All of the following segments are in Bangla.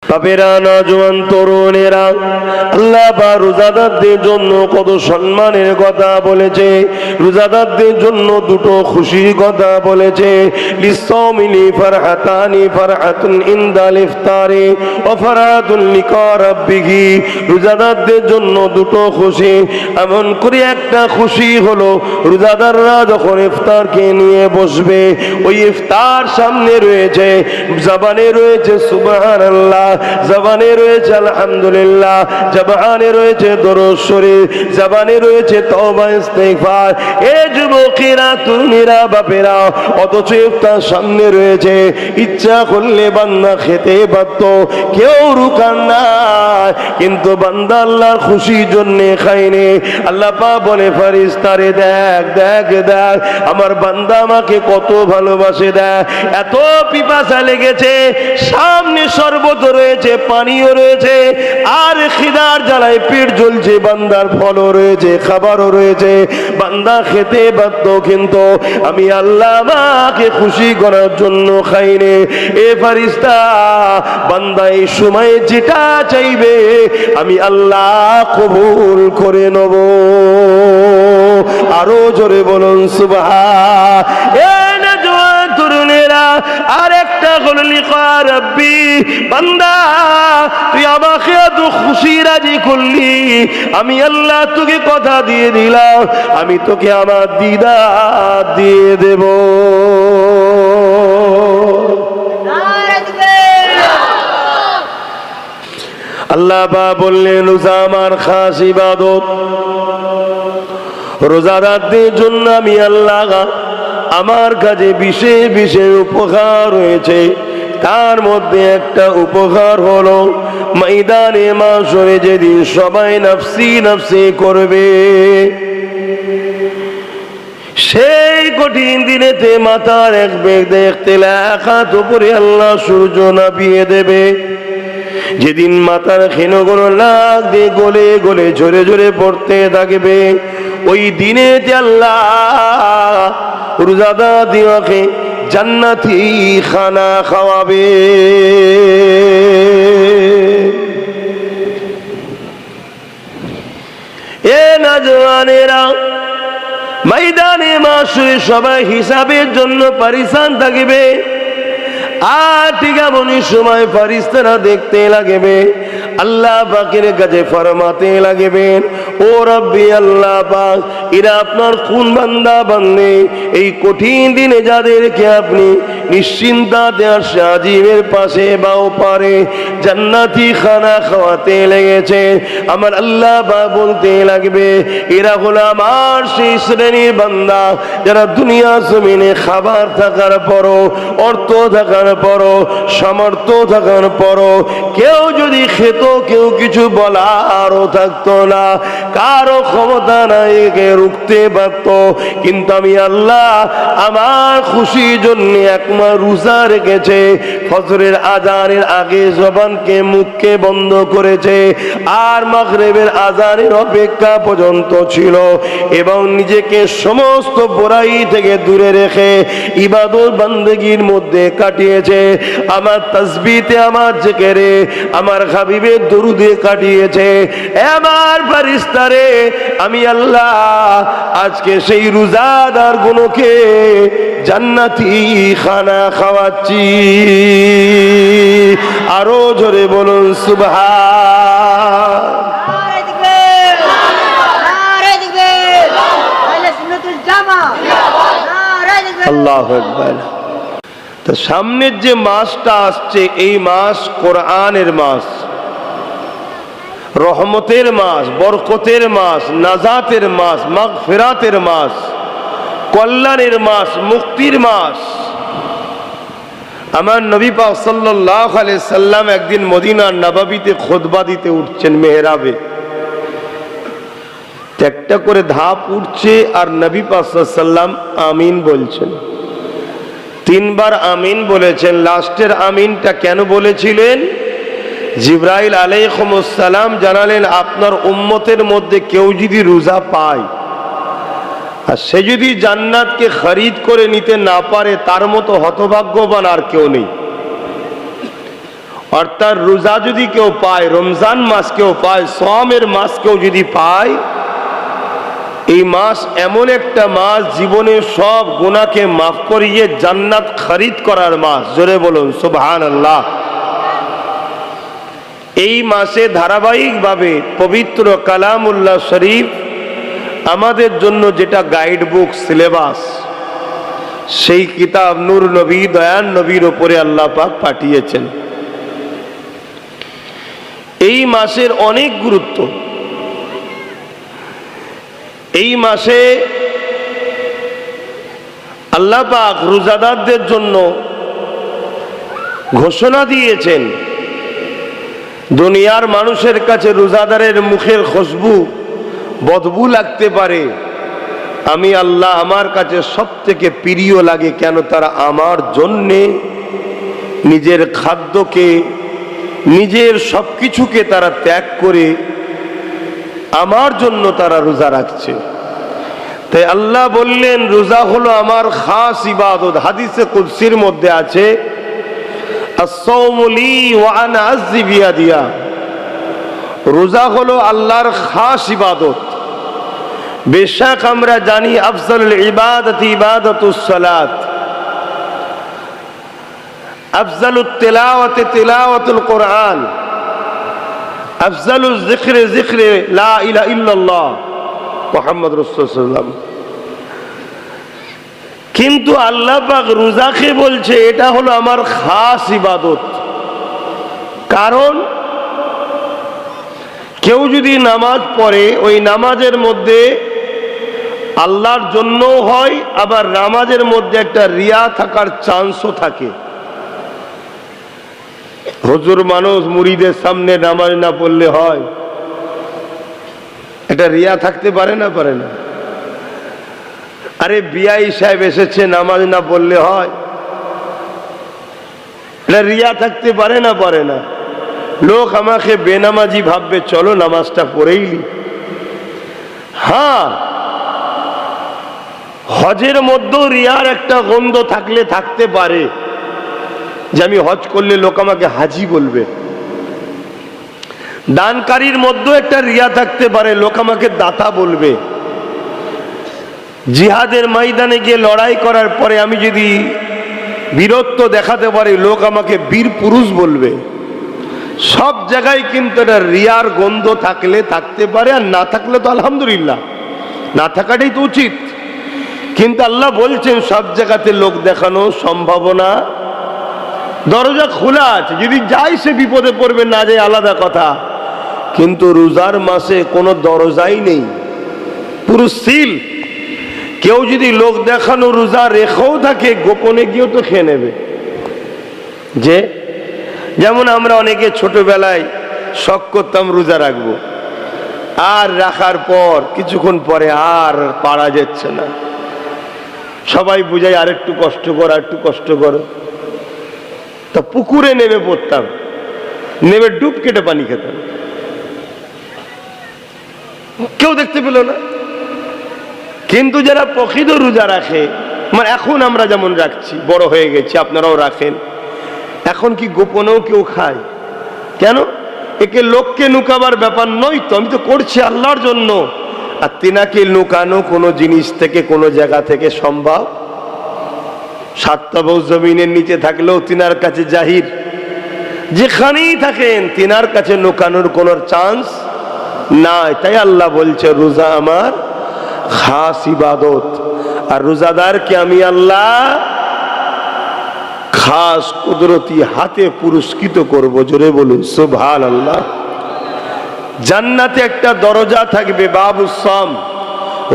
বাপেরা, নওজোয়ান তরুণেরা, আল্লাহ পাক রোজাদারদের জন্য কত সম্মানের কথা বলেছে। রোজাদারদের জন্য দুটো খুশির কথা বলেছে। লিসাওমিলি ফারহাতানি, ফারহাতুন ইনদাল ইফতারি ওয়া ফারহাতুন লিকা রাব্বিহি। রোজাদারদের জন্য দুটো খুশি। এমন করে একটা খুশি হলো রোজাদাররা যখন ইফতারকে নিয়ে বসবে, ওই ইফতার সামনে রয়েছে, জবানে রয়েছে সুবহানাল্লাহ, জবানে রয়েছে আলহামদুলিল্লাহ, জবানে রয়েছে দরুদ শরীফ, জবানে রয়েছে তওবা ইস্তিগফার। এ যুবকেরা, তুমিরা, বাপেরা, অথচ ইফতার সামনে রয়েছে। ইচ্ছা করলে বান্দা খেতে পারত, কেউ রুকান না, কিন্তু বান্দা আল্লাহর খুশির জন্য খায়নি। আল্লাহ পাক বলে ফেরেশতারে, দেখ দেখ দেখ আমার বান্দা আমাকে কত ভালোবাসে, দেখ এত পিপাসা লেগেছে, সামনে শরবত রয়েছে, পানিও রয়েছে, আর খিদার জ্বালায় পেট জ্বলছে, বান্দার ফলও রয়েছে, খাবারও রয়েছে, বান্দা খেতে বাধ্য, কিন্তু আমি আল্লাহ আমাকে খুশি করার জন্য খাইনি। এ ফেরেশতা, বান্দা এই সময় যেটা চাইবে আমি আল্লাহ কবুল করে নেব। আরো জোরে বলুন সুবহান। এ নওজোয়ান তরুণেরা, আর একটা হলো লিকা রাব্বি। বান্দা, তুই আমাকে এত খুশি রাজি করলি, আমি আল্লাহ তোকে কথা দিয়ে দিলাম, আমি তোকে আমার দিদার দিয়ে দেব। আল্লাহ পাক বললেন, রোজা আমার খাস ইবাদত। রোজাদারদের জন্য আমি আল্লাহ আমার কাছে বিশেষ বিশেষ উপকার রয়েছে। তার মধ্যে একটা উপকার হলো, ময়দানে মাশরে যেদিন সবাই নফসি নফসি করবে, সেই কঠিন দিনেতে মাথার এক বেগ দেখতে এক হাত উপরে আল্লাহ সূর্য নামিয়ে দেবে। যেদিন মাথার ক্ষীণগুলো নাক দিয়ে গলে গলে ঝরে ঝরে পড়তে থাকবে, ওই দিনে আল্লাহ রোজাদার দিওয়াকে জান্নাতি খানা খাওয়াবে। এ নওজোয়ানেরা, ময়দানে মাশরে সবাই হিসাবের জন্য পরিশান থাকবে। আর ঠিক এমনই সময় ফেরেশতারা দেখতে লাগবে, আল্লাহ পাকের কাছে ফরমাতে লাগবেন, ও রব্বি আল্লাহ পাক, এরা আপনার কোন বান্দা বান্দে এই কঠিন দিনে যাদেরকে আপনি নিশ্চিন্তাতে আসে আজিমের পাশে বা ওপারে জান্নাতি খানা খাওয়াতে লেগেছে। আমার আল্লাহ পাক বলতে লাগবে, এরা হলো আমার সেই শ্রেণীর বান্দা যারা দুনিয়া জমিনে খাবার থাকার পরও, অর্থ থাকার পরও, সামর্থ্য থাকার পরও কেউ যদি খেত, কেউ কিছু বলারও থাকতো না, কারো ক্ষমতা নাই কে রুখতে পারত, কিন্তু আমি আল্লাহ আমার খুশির জন্য একমাস রোজা রেখেছে। ফজরের আজানের আগে জবানকে মুখকে বন্ধ করেছে, আর মাগরিবের আজানের অপেক্ষা পর্যন্ত ছিল, এবং নিজেকে সমস্ত বুরাই থেকে দূরে রেখে ইবাদত বান্দেগীর মধ্যে কাটিয়েছে। আমার তাসবিতে, আমার জিকিরে, আমার হাবিবের দরুদে কাটিয়েছে। আমার ফেরেশতারে, আমি আল্লাহ আজকে সেই রোজাদার গুলোকে জান্নাতি খানা খাওয়াচ্ছি। আরো জোরে বলুন সুবহান। আল্লাহু আকবার। তো সামনের যে মাসটা আসছে, এই মাস কোরআনের মাস, রহমতের মাস, বরকতের মাস, নাজাতের মাস, মাগফিরাতের মাস, কল্যাণের মাস, মুক্তির মাস। আমার নবী পাক সাল্লাল্লাহু আলাইহি সাল্লাম একদিন মদিনার নববীতে খুতবা দিতে উঠছেন মেহরাবে। একটা করে ধাপ উঠছে, আর নবী পাক সাল্লাল্লাহু আলাইহি সাল্লাম আমিন বলছেন। তিনবার আমিন বলেছেন। লাস্টের আমিনটা কেন বলেছিলেন? জিবরাইল আলাইহিস সালাম জানালেন, আপনার উম্মতের মধ্যে কেউ যদি রোজা পায় আর সে যদি জান্নাতকে খরিদ করে নিতে না পারে, তার মতো হতভাগ্যবান আর কেউ নেই। অর্থাৎ রোজা যদি কেউ পায়, রমজান মাস কেউ পায়, সওমের মাস কেউ যদি পায়, এই মাস এমন একটা মাস জীবনের সব গুনাহকে মাফ করিয়ে জান্নাত খরিদ করার মাস। জোরে বলুন সুবহানাল্লাহ। এই মাসে ধারাবাহিকভাবে পবিত্র কালামুল্লাহ শরীফ আমাদের জন্য যেটা গাইড বুক, সিলেবাস, সেই কিতাব নূর নবী দয়ান নবীর ওপরে আল্লাহ পাক পাঠিয়েছেন। এই মাসের অনেক গুরুত্ব। এই মাসে আল্লাহ পাক রোজাদারদের জন্য ঘোষণা দিয়েছেন, দুনিয়ার মানুষের কাছে রোজাদারের মুখের খুশবু বদবু লাগতে পারে, আমি আল্লাহ আমার কাছে সব থেকে প্রিয় লাগে। কেন? তারা আমার জন্যে নিজের খাদ্যকে, নিজের সবকিছুকে তারা ত্যাগ করে আমার জন্য তারা রোজা রাখছে। তাই আল্লাহ বললেন রোজা হলো আমার খাস ইবাদত। হাদিসে কুদসির মধ্যে আছে, আস-সাওমু লি ওয়া আনা আযজি বিয়াদিয়া। রোজা হলো আল্লাহর খাস ইবাদত। বেশক আমরা জানি আফজালুল ইবাদাতি ইবাদাতুস সালাত, আফজালুত তিলাওয়াতি তিলাওয়াতুল কোরআন, আফজালুজ যিকরি যিকরি লা ইলাহা ইল্লাল্লাহ মুহাম্মদ রাসূলুল্লাহ সাল্লাল্লাহু আলাইহি ওয়াসাল্লাম। কিন্তু আল্লাহ পাক রোজাকে বলছে এটা হলো আমার খাস ইবাদত। কারণ কেউ যদি নামাজ পড়ে, ওই নামাজের মধ্যে আল্লাহর জন্য হয়, আবার নামাজের মধ্যে একটা রিয়া থাকার চান্সও থাকে। হুজুর মানুষ মুরিদের সামনে নামাজ না পড়লে হয়, এটা রিয়া থাকতে পারে না? পারে না। আরে বিআই সাহেব এসেছে, নামাজ না পড়লে হয়, এটা রিয়া থাকতে পারে না? পারে না। লোক আমাকে বেনামাজি ভাববে, চলো নামাজটা পড়েই নি। হ্যাঁ, হজের মধ্যেও রিয়ার একটা গন্ধ থাকলে থাকতে পারে, যে আমি হজ করলে লোক আমাকে হাজি বলবে। দানকারীর মধ্যেও একটা রিয়া থাকতে পারে, লোক আমাকে দাতা বলবে। জিহাদের ময়দানে গিয়ে লড়াই করার পরে আমি যদি বীরত্ব দেখাতে পারি, লোক আমাকে বীর পুরুষ বলবে। সব জায়গায় কিন্তু এটা রিয়ার গন্ধ থাকলে থাকতে পারে, আর না থাকলে তো আলহামদুলিল্লাহ, না থাকাটাই তো উচিত। কিন্তু আল্লাহ বলছেন সব জায়গাতে লোক দেখানো সম্ভাবনা, দরজা খোলা আছে, যদি যাই সে বিপদে পড়বে, না যায় আলাদা কথা। কিন্তু রোজার মাসে কোনো দরজাই নেই, পুরো সিল। কেউ যদি লোক দেখানো রোজা রেখেও থাকে, গোপনে গিয়েও তো খেয়ে নেবে। যেমন আমরা অনেকে ছোটবেলায় শখ করতাম রোজা রাখবো, আর রাখার পর কিছুক্ষণ পরে আর পারা যাচ্ছে না, সবাই বুঝাই আর একটু কষ্ট কর, আর একটু কষ্ট করো। তা পুকুরে নেমে পড়তাম, নেমে ডুব কেটে পানি খেতাম, কেউ দেখতে পেল না। কিন্তু যারা প্রকৃত রোজা রাখে, মানে এখন আমরা যেমন রাখছি, বড় হয়ে গেছি, আপনারাও রাখেন, এখন কি গোপনেও কেউ খায়? কেন? একে লোককে লুকাবার ব্যাপার নয় তো, আমি তো করছি আল্লাহর জন্য। আর তিনাকে লুকানো কোনো জিনিস থেকে, কোনো জায়গা থেকে সম্ভব? সাতটাবু জমিনের নিচে থাকলেও তিনার কাছে জাহির, যেখানেই থাকেন তিনার কাছে লুকানোর কোনো চান্স নাই। তাই আল্লাহ বলছে রোজা আমার খাস ইবাদত, আর রোজাদারকে আমি আল্লাহ খাস কুদরতি হাতে পুরস্কৃত করব। জোরে বলুন সুবহানাল্লাহ। জান্নাতে একটা দরজা থাকবে, বাবুস সাম,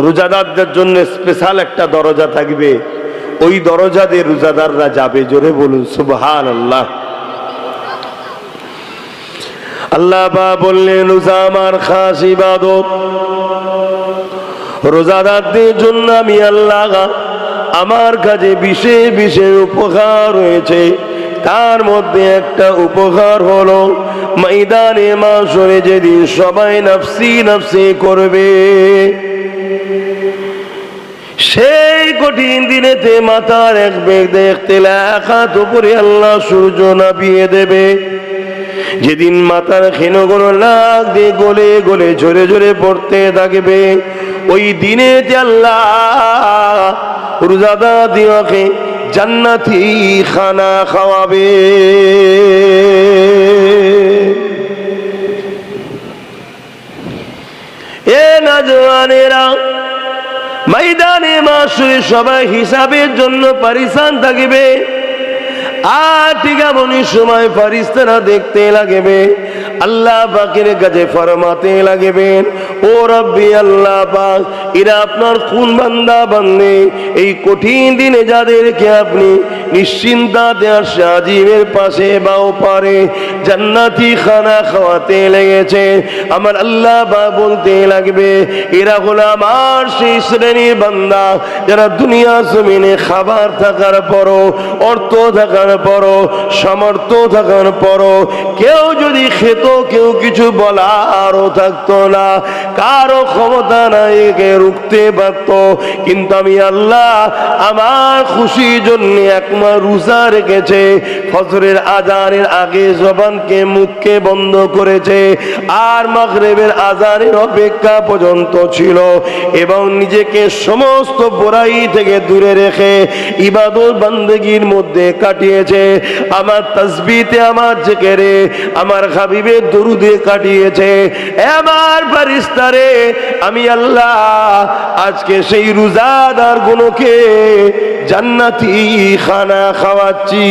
রোজাদারদের জন্য স্পেশাল একটা দরজা থাকবে, ওই দরজা দিয়ে রোজাদাররা যাবে। জোরে বলুন সুবহানাল্লাহ। আল্লাহ পাক বললেন রোজা আমার খাস ইবাদত। রোজাদারদের জন্য আমি আল্লাহ আমার কাছে বিশেষ বিশেষ উপকার রয়েছে। তার মধ্যে একটা উপকার হলো ময়দানে মাশরে যেদিন সবাই নফসি নফসি করবে, সেই কঠিন দিনেতে মাথার এক বেগ দেখতে এক হাত উপরে আল্লাহ সূর্য নামিয়ে দেবে। যেদিন মাথার ক্ষীণগুলো নাক দিয়ে গলে গলে ঝরে ঝরে পড়তে থাকবে, ওই দিনে আল্লাহ রোজাদারকে জান্নাতি খানা খাওয়াবে। এ নওজওয়ানেরা, ময়দানে মাশরে সবাই হিসাবের জন্য পরিশান থাকবে। আর ঠিক এমনই সময় ফেরেশতারা দেখতে লাগবে, আল্লাহ পাকের কাছে ফরমাতে লাগবেন, ও রব্বি আল্লাহ পাক, এরা আপনার কোন বান্দা বান্দে, এই কঠিন দিনে যাদেরকে আপনি নিশ্চিন্তাতে আর সাজিমের পাশে বা ওপারে জান্নাতি খানা খাওয়াতে লেগেছে, আমার আল্লাহ পাক বলতে লাগবে, এরা হলো আমার সেই শ্রেণীর বান্দা যারা দুনিয়া জমিনে খাবার থাকার পরও, অর্থ থাকার পরও, সামর্থ্য থাকার পরও কেউ যদি খেত, কেউ কিছু বলারও থাকতো না, কারো ক্ষমতা নাই কে রুখতে পারত, কিন্তু আমি আল্লাহ আমার খুশির জন্য একমাস রোজা রেখেছে, ফজরের আজানের আগে জবানকে মুখকে বন্ধ করেছে, আর মাগরিবের আজানের অপেক্ষা পর্যন্ত ছিল, এবং নিজেকে সমস্ত বুরাই থেকে দূরে রেখে ইবাদত বান্দেগীর মধ্যে কাটিয়েছে, আমার তাসবিহতে, আমার জিকিরে, আমার হাবিবের দরুদে কাটিয়েছে। আমার ফেরেশতারে, আমি আল্লাহ আজকে সেই রোজাদার গুলোকে জান্নাতি খানা খাওয়াচ্ছি।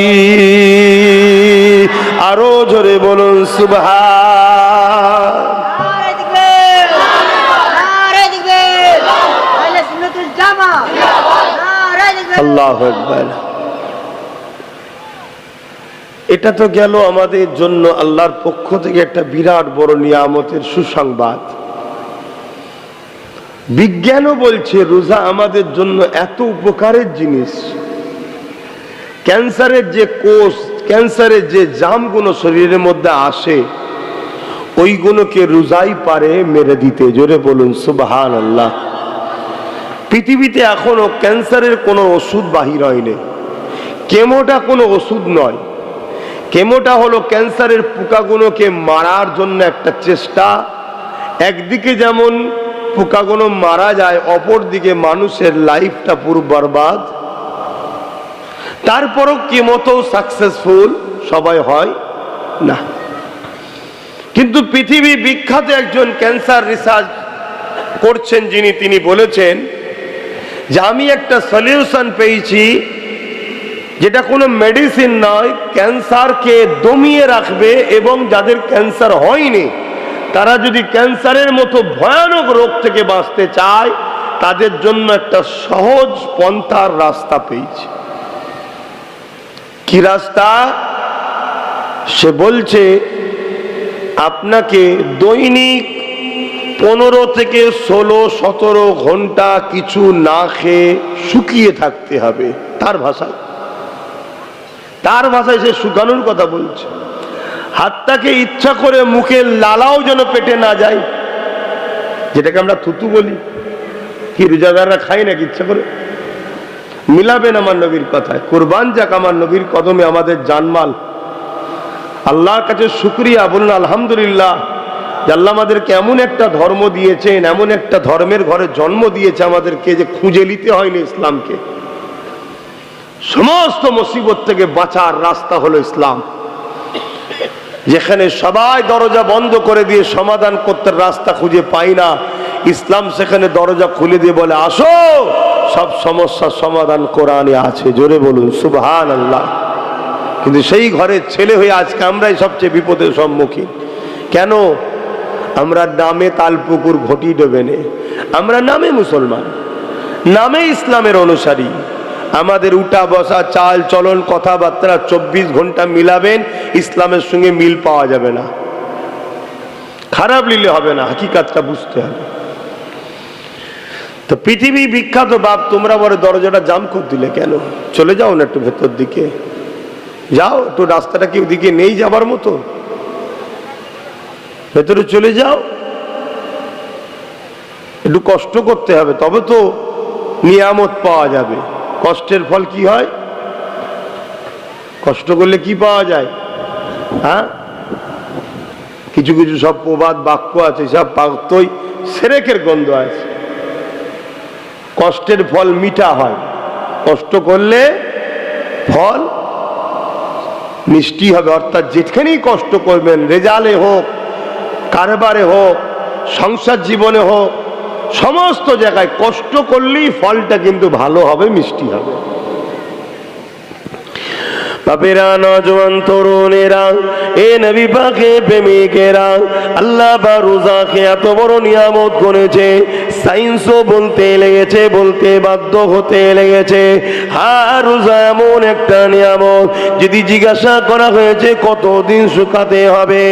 আরো জোরে বলুন সুবহান। আল্লাহু আকবার। এটা তো গেল আমাদের জন্য আল্লাহর পক্ষ থেকে একটা বিরাট বড় নিয়ামতের সুসংবাদ। বিজ্ঞানও বলছে রোজা আমাদের জন্য এত উপকারের জিনিস। ক্যান্সারের যে কোষ, ক্যান্সারের যে জামগুলো শরীরের মধ্যে আসে, ওইগুলোকে রোজাই পারে মেরে দিতে। জোরে বলুন সুবহানাল্লাহ। পৃথিবীতে এখনো ক্যান্সারের কোনো ওষুধ বাহির হয়নি। কেমোটা কোনো ওষুধ নয়। কেমোটা হলো ক্যান্সারের পোকাগুলোকে মারার জন্য একটা চেষ্টা। একদিকে যেমন পোকাগুলো মারা যায়, অপর দিকে মানুষের লাইফটা পুরো বরবাদ। তারপরও কেমোতেও সাকসেসফুল সবাই হয় না। কিন্তু পৃথিবী বিখ্যাত একজন ক্যান্সার রিসার্চ করছেন যিনি, তিনি বলেছেন যে আমি একটা সলিউশন পেয়েছি যেটা কোনো মেডিসিন নয়, ক্যান্সারকে দমিয়ে রাখবে, এবং যাদের ক্যান্সার হয়নি তারা যদি ক্যান্সারের মতো ভয়ানক রোগ থেকে বাঁচতে চায়, তাদের জন্য একটা সহজ পন্থার রাস্তা পেয়েছে। কি রাস্তা? সে বলছে আপনাকে দৈনিক 15 থেকে 16-17 ঘন্টা কিছু না খেয়ে শুকিয়ে থাকতে হবে। তার ভাষায় সে শুকানোর কথা বলছে। হাতটাকে ইচ্ছা করে মুখে লালাও যেন পেটে না যায়, যেটাকে আমরা থুতু বলি। কি রোজাদাররা খাই নাকি ইচ্ছা করে? মিলাবেন আমার নবীর কথায়। কুরবান যাক আমার নবীর কদমে আমাদের জানমাল। আল্লাহর কাছে শুকরিয়া, বলুন আলহামদুলিল্লাহ যে আল্লাহ আমাদেরকে এমন একটা ধর্ম দিয়েছেন, এমন একটা ধর্মের ঘরে জন্ম দিয়েছে আমাদেরকে যে খুঁজে নিতে হয়নি ইসলামকে। সমস্ত মুসিবত থেকে বাঁচার রাস্তা হলো ইসলাম। যেখানে সবাই দরজা বন্ধ করে দিয়ে সমাধান করতে রাস্তা খুঁজে পাই না, ইসলাম সেখানে দরজা খুলে দিয়ে বলে আসো, সব সমস্যার সমাধান কোরআনে আছে। জোরে বলুন সুবহানাল্লাহ। কিন্তু সেই ঘরের ছেলে হয়ে আজকে আমরাই সবচেয়ে বিপদের সম্মুখীন। কেন? আমরা নামে তালপুকুর ঘটি ডোবেনে, আমরা নামে মুসলমান, নামে ইসলামের অনুসারী। আমাদের উঠা বসা, চাল চলন, কথাবার্তা 24 ঘন্টা মিলাবেন, ইসলামের সঙ্গে মিল পাওয়া যাবে না। খারাপ নিলে হবে না, হাকিকাতটা বুঝতে হবে। তো পৃথিবী বিখ্যাত বাপ, তোমরা বড় দরজাটা জাম করে দিলে কেন? চলে যাও না একটু ভেতর দিকে, যাও একটু, রাস্তাটা কি ওদিকে নেই যাবার মতো? ভেতরে চলে যাও, একটু কষ্ট করতে হবে, তবে তো নিয়ামত পাওয়া যাবে। কষ্টের ফল কি হয়? কষ্ট করলে কি পাওয়া যায়? হ্যাঁ, কিছু কিছু সব প্রবাদ বাক্য আছে, সব বাক্যই সেরেকের গন্ধ আছে। কষ্টের ফল মিঠা হয়, কষ্ট করলে ফল মিষ্টি হবে। অর্থাৎ যেখানেই কষ্ট করবেন, রেজাল্টে হোক, কারবারে হোক, সংসার জীবনে হোক, সমস্ত জায়গায় কষ্ট করলেই ফলটা কিন্তু ভালো হবে, মিষ্টি হবে। বাপেরা, নজওয়ান তরুণেরা, এ নবী পাকের প্রেমিকেরা, আল্লাহ বা রোজাকে এত বড় নিয়ামত করেছে, সায়েন্সও বলতে লেগেছে, বলতে বাধ্য হতে লেগেছে। হ্যাঁ, রোজা এমন একটা নিয়ামত, যদি জিজ্ঞাসা করা হয়েছে কতদিন শুকাতে হবে,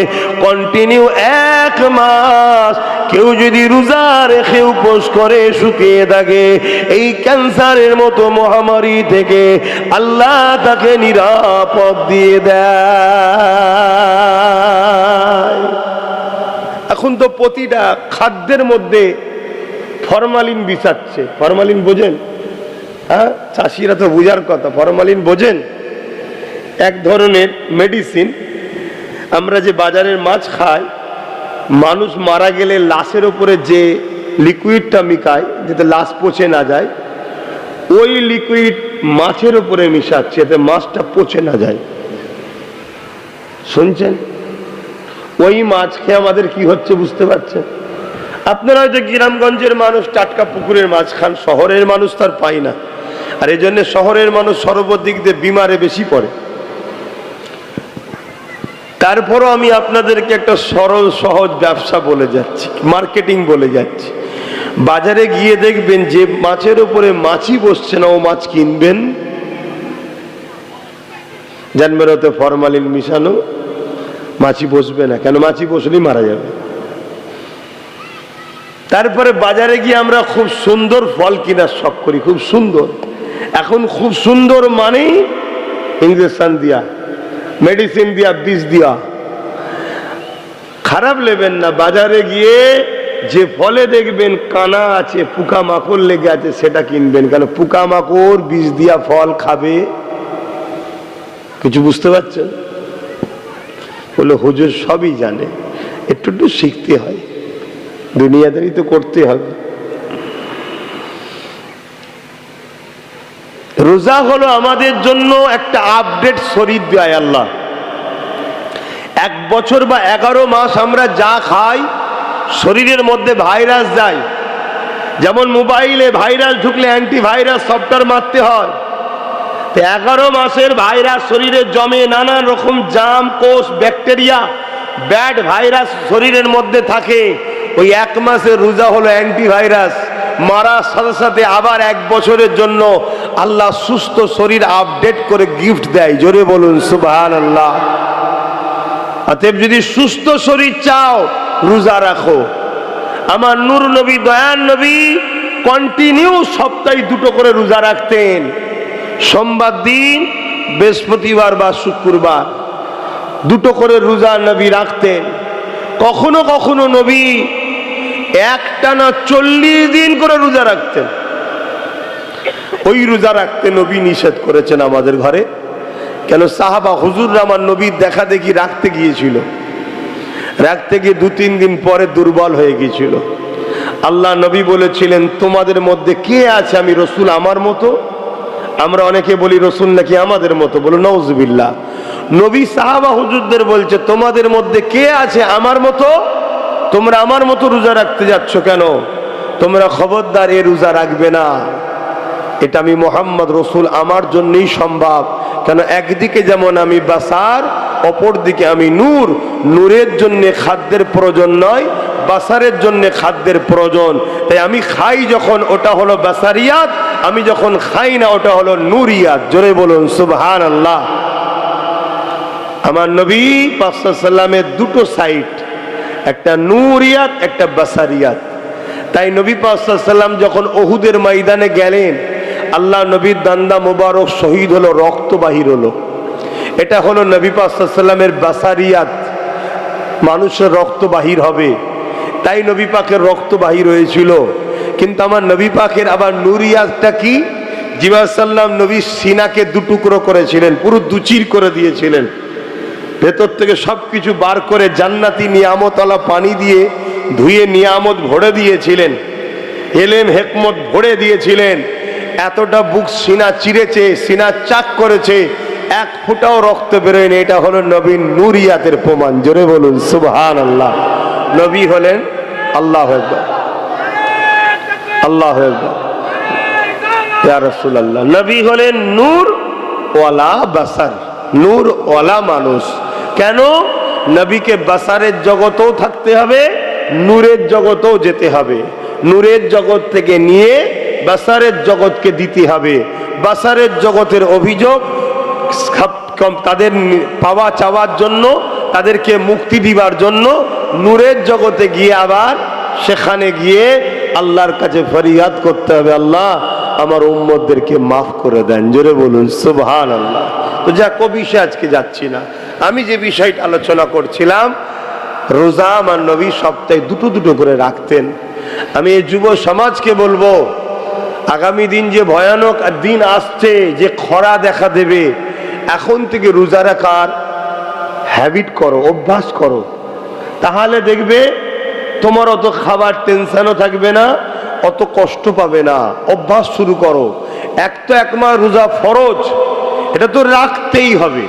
কন্টিনিউ 1 মাস কেউ যদি রোজা রেখে উপোস করে শুকিয়ে থাকে, এই ক্যান্সারের মতো মহামারী থেকে আল্লাহ তাকে নিরাপদ দিয়ে দেয়। এখন তো প্রতিটা খাদ্যের মধ্যে ফরমালিন বিছাচ্ছে। ফরমালিন বোঝেন? হ্যাঁ, চাষিরা তো বোঝার কথা। ফরমালিন বোঝেন? এক ধরনের মেডিসিন। আমরা যে বাজারের মাছ খাই, মানুষ মারা গেলে লাশের উপরে যে লিকুইডটা মিশায় যাতে লাশ পচে না যায়, ওই লিকুইড মাছের উপরে মিশাচ্ছে যাতে মাছটা পচে না যায়। শুনছেন? ওই মাছ খেয়ে আমাদের কি হচ্ছে বুঝতে পারছেন? আপনারা হয়তো গ্রামগঞ্জের মানুষ টাটকা পুকুরের মাছ খান, শহরের মানুষ তার পাই না। আর এই জন্য শহরের মানুষ সর্বদিক দিয়ে বিমারে বেশি পড়ে। তারপরও আমি আপনাদেরকে একটা সরল সহজ ব্যবসা বলে যাচ্ছি, মার্কেটিং বলে যাচ্ছি। বাজারে গিয়ে দেখবেন যে মাছের উপরে মাছি বসছে না, ও মাছ কিনবেন, জানবেন ওতে ফরমালিন মিশানো, মাছি বসবে না। কেন? মাছি বসলেই মারা যাবে। তারপরে বাজারে গিয়ে আমরা খুব সুন্দর ফল কেনার শখ করি, খুব সুন্দর। এখন খুব সুন্দর মানেই ইঞ্জেকশন দিয়া, মেডিসিন দিয়া, বিষ দিয়া। খারাপ নেবেন না। বাজারে গিয়ে যে ফলে দেখবেন কানা আছে, পোকামাকড় লেগে আছে, সেটা কিনবেন। কেন? পোকামাকড় বিষ দিয়া ফল খাবে। কিছু বুঝতে পারছেন? বলে হুজুর সবই জানে, একটু একটু শিখতে হয়, দুনিয়াদারি তো করতে হবে। রোজা হলো আমাদের জন্য একটা আপডেট শরীর দেয় আল্লাহ। 1 বছর বা 11 মাস আমরা যা খাই, শরীরের মধ্যে ভাইরাস যায়। যেমন মোবাইলে ভাইরাস ঢুকলে অ্যান্টিভাইরাস সফটওয়্যার মারতে হয়, তো 11 মাসের ভাইরাস শরীরে জমে, নানান রকম জাম, কোষ, ব্যাকটেরিয়া, ব্যাড ভাইরাস শরীরের মধ্যে থাকে। ওই 1 মাসের রোজা হলো অ্যান্টিভাইরাস মারার সাথে সাথে আবার 1 বছরের জন্য আল্লাহ সুস্থ শরীর আপডেট করে গিফট দেয়। জোরে বলুন সুবহানাল্লাহ। অতএব যদি সুস্থ শরীর চাও, রোজা রাখো। আমার নূর নবী, দয়ার নবী কন্টিনিউ সপ্তাহে 2টো করে রোজা রাখতেন। সোমবার দিন, বৃহস্পতিবার বা শুক্রবার 2টো করে রোজা নবী রাখতেন। কখনো কখনো নবী একটানা 40 দিন করে রোজা রাখতেন। ওই রোজা রাখতে নবী নিষেধ করেছেন আমাদের ঘরে। কেন? সাহাবা হুজুর আমার নবীর দেখা দেখি রাখতে গিয়েছিল, রাখতে গিয়ে 2-3 দিন পরে দুর্বল হয়ে গিয়েছিল। আল্লাহ নবী বলেছিলেন, তোমাদের মধ্যে কে আছে আমি রসুল আমার মতো? আমরা অনেকে বলি রসুল নাকি আমাদের মতো, বলো নাউজুবিল্লাহ। নবী সাহাবা হুজুরদের বলছে, তোমাদের মধ্যে কে আছে আমার মতো? তোমরা আমার মতো রোজা রাখতে যাচ্ছ কেন? তোমরা খবরদার এ রোজা রাখবে না। এটা আমি মোহাম্মদ রসুল আমার জন্যই সম্ভব। কেন? একদিকে যেমন আমি বাসার, অপর দিকে আমি নূর। নূরের জন্য খাদ্যের প্রয়োজন নয়, বাসারের জন্য খাদ্যের প্রয়োজন। তাই আমি খাই যখন, ওটা হলো বাসারিয়াত, আমি যখন খাই না, ওটা হলো নূরিয়াত। জোরে বলুন সুবহানাল্লাহ। আমার নবী পাক সাল্লাল্লাহু আলাইহি ওয়াসাল্লামের 2টো সাইড, একটা নূরিয়াত, একটা বাসারিয়াত। তাই নবী পাক সাল্লাল্লাহু আলাইহি ওয়াসাল্লাম যখন উহুদের ময়দানে গেলেন, আল্লাহ নবীর দান্দা মোবারক শহীদ হলো, রক্ত বাহির হলো। এটা হলো নবী পাক সাল্লাল্লাহু আলাইহি ওয়াসাল্লামের বাসারিয়াত, মানুষের রক্ত বাহির হবে। তাই নবী পাকের রক্ত বাহির হয়েছিল। কিন্তু আমার নবী পাকের আবার নূরিয়াতটা কি? জিবরাইল সাল্লাম নবীর সিনাকে 2 টুকরো করেছিলেন, পুরো 2 চির করে দিয়েছিলেন। ভেতর থেকে সবকিছু বার করে জান্নাতি নিয়ামতওয়ালা পানি দিয়ে ধুয়ে নিয়ামত ভরে দিয়েছিলেন, এলেম হেকমত ভরে দিয়েছিলেন। এতটা বুক সিনা চিরেছে, সিনা চাক করেছে, এক ফোঁটাও রক্ত বেরোয়নি। এটা হলো নবীর নুরিয়াতের প্রমাণ। জোরে বলুন সুবহানাল্লাহ। নবী হলেন আল্লাহু আকবার, আল্লাহু আকবার, ইয়া রাসূলুল্লাহ। নবী হলেন নূর ওয়ালা বাসার, নূর ওয়ালা মানুষ। কেন? নবীকে বাসারের জগতেও থাকতে হবে, নূরের জগতেও যেতে হবে। নূরের জগৎ থেকে নিয়ে বাসারের জগৎকে দিতে হবে। বাসারের জগতের অভিযোগ তাদের পাওয়া চাওয়ার জন্য, তাদেরকে মুক্তি দিবার জন্য নূরের জগতে গিয়ে আবার সেখানে গিয়ে আল্লাহর কাছে ফরিয়াদ করতে হবে, আল্লাহ আমার উম্মতদেরকে মাফ করে দেন। জোরে বলুন সুবহানাল্লাহ। তো যা বিষয়ে আজকে যাচ্ছি না। আমি যে বিষয়টা আলোচনা করছিলাম, রোজা আমার নবী সপ্তাহে দুটো দুটো করে রাখতেন। আমি এই যুব সমাজকে বলবো, আগামী দিন যে ভয়ানক দিন আসছে, যে খরা দেখা দেবে, এখন থেকে রোজা রাখার হ্যাবিট করো, অভ্যাস করো। তাহলে দেখবে তোমার অত খাবার টেনশনও থাকবে না, অত কষ্ট পাবে না। অভ্যাস শুরু করো। এক মাস রোজা ফরজ, এটা তো রাখতেই হবে,